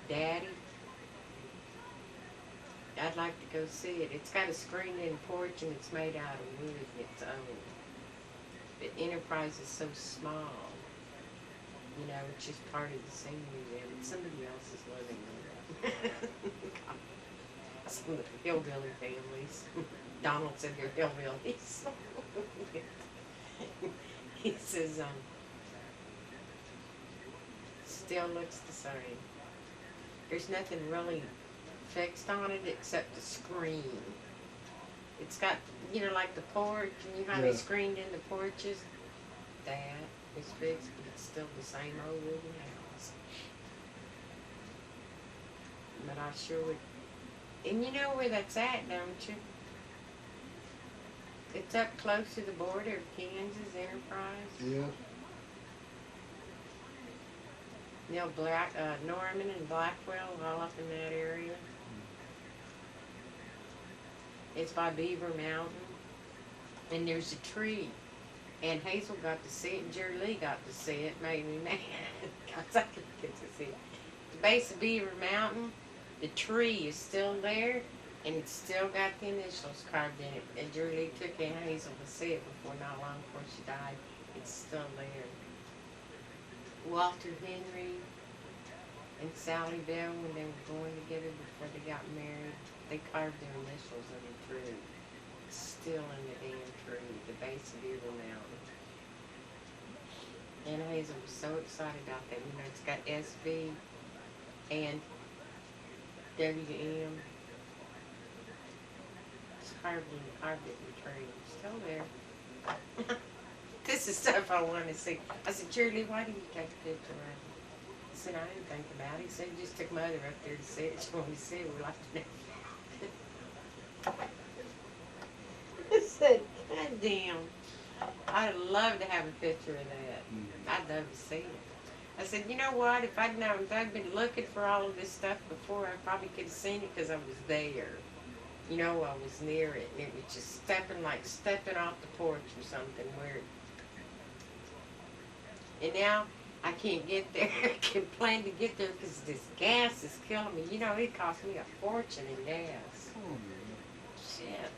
Daddy. I'd like to go see it. It's got a screened-in porch, and it's made out of wood, and it's old. But Enterprise is so small. You know, it's just part of the scenery there, but somebody else is living there. Some of the hillbilly families. Donald said they're hillbillies. He says, still looks the same. There's nothing really fixed on it except the screen. It's got, you know, like the porch, and you know how they screened in the porches? That is fixed, but it's still the same old wooden house. But I sure would. And you know where that's at, don't you? It's up close to the border of Kansas, Enterprise. Yeah. You know, Norman and Blackwell, all up in that area. It's by Beaver Mountain. And there's a tree. And Hazel got to see it, and Jerry Lee got to see it. Made me mad, because I didn't get to see it. The base of Beaver Mountain, the tree is still there, and it's still got the initials carved in it. And Jerry Lee took Aunt Hazel to see it not long before she died. It's still there. Walter Henry and Sally Bell, when they were going together before they got married, they carved their initials in the tree. It's still in the damn tree, the base of Beaver Mountain. And Hazel was so excited about that. You know, it's got SV and WM. It's carved in trees. Still there. This is stuff I want to see. I said, Shirley, why did you take a picture of it? I said, I didn't think about it. He said, he just took Mother up there to see it. She wanted to see it. We like to know. I said, God damn. I'd love to have a picture of that. I'd love to see it. I said, you know what? If I'd known, if I'd been looking for all of this stuff before, I probably could have seen it because I was there. You know, I was near it. And it was just stepping off the porch or something weird. And now I can't get there. I can plan to get there because this gas is killing me. You know, it cost me a fortune in gas. Shit.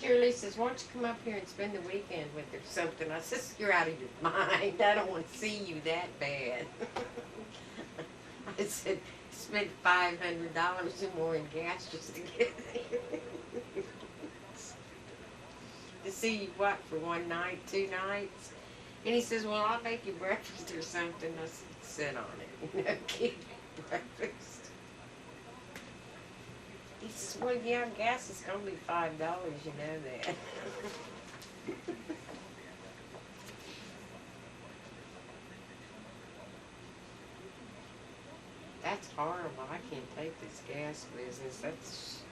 Julie says, why don't you come up here and spend the weekend with her or something? I says, you're out of your mind. I don't want to see you that bad. I said, spend $500 or more in gas just to get there. To see you, what, for one night, 2 nights? And he says, well, I'll make you breakfast or something. I said, sit on it. No kidding, breakfast. He says, well, yeah, gas is going to be $5, you know that. That's horrible. I can't take this gas business. That's...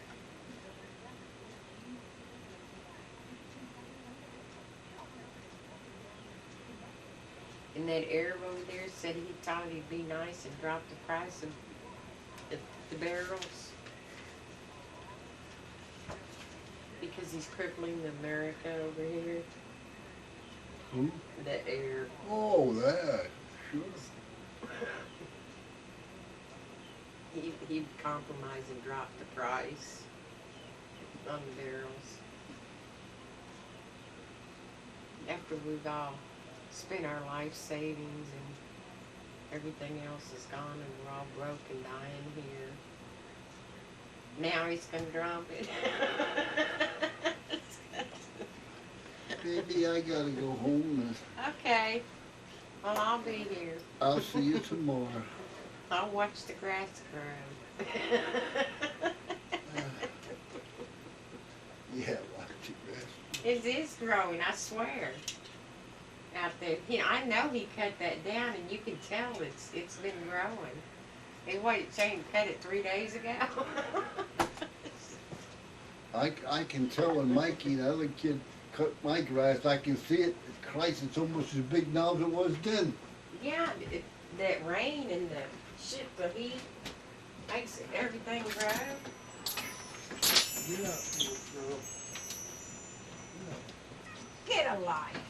And that Arab over there said he thought it'd be nice and drop the price of the barrels. Because he's crippling America over here. Who? That Arab. Oh, that. Sure. He'd compromise and drop the price on the barrels. After we've all spent our life savings and everything else is gone and we're all broke and dying here. Now he's gonna drop it. Baby, I gotta go home. Okay. Well, I'll be here. I'll see you tomorrow. I'll watch the grass grow. Yeah, watch the grass. It is growing, I swear. Out there, you know, I know he cut that down, and you can tell it's been growing. And what, Shane cut it 3 days ago? I can tell when Mikey, the other kid, cut my grass. I can see it. Christ, it's almost as big now as it was then. Yeah, that rain and the shit, the heat makes everything grow. Yeah, little girl. Get a life.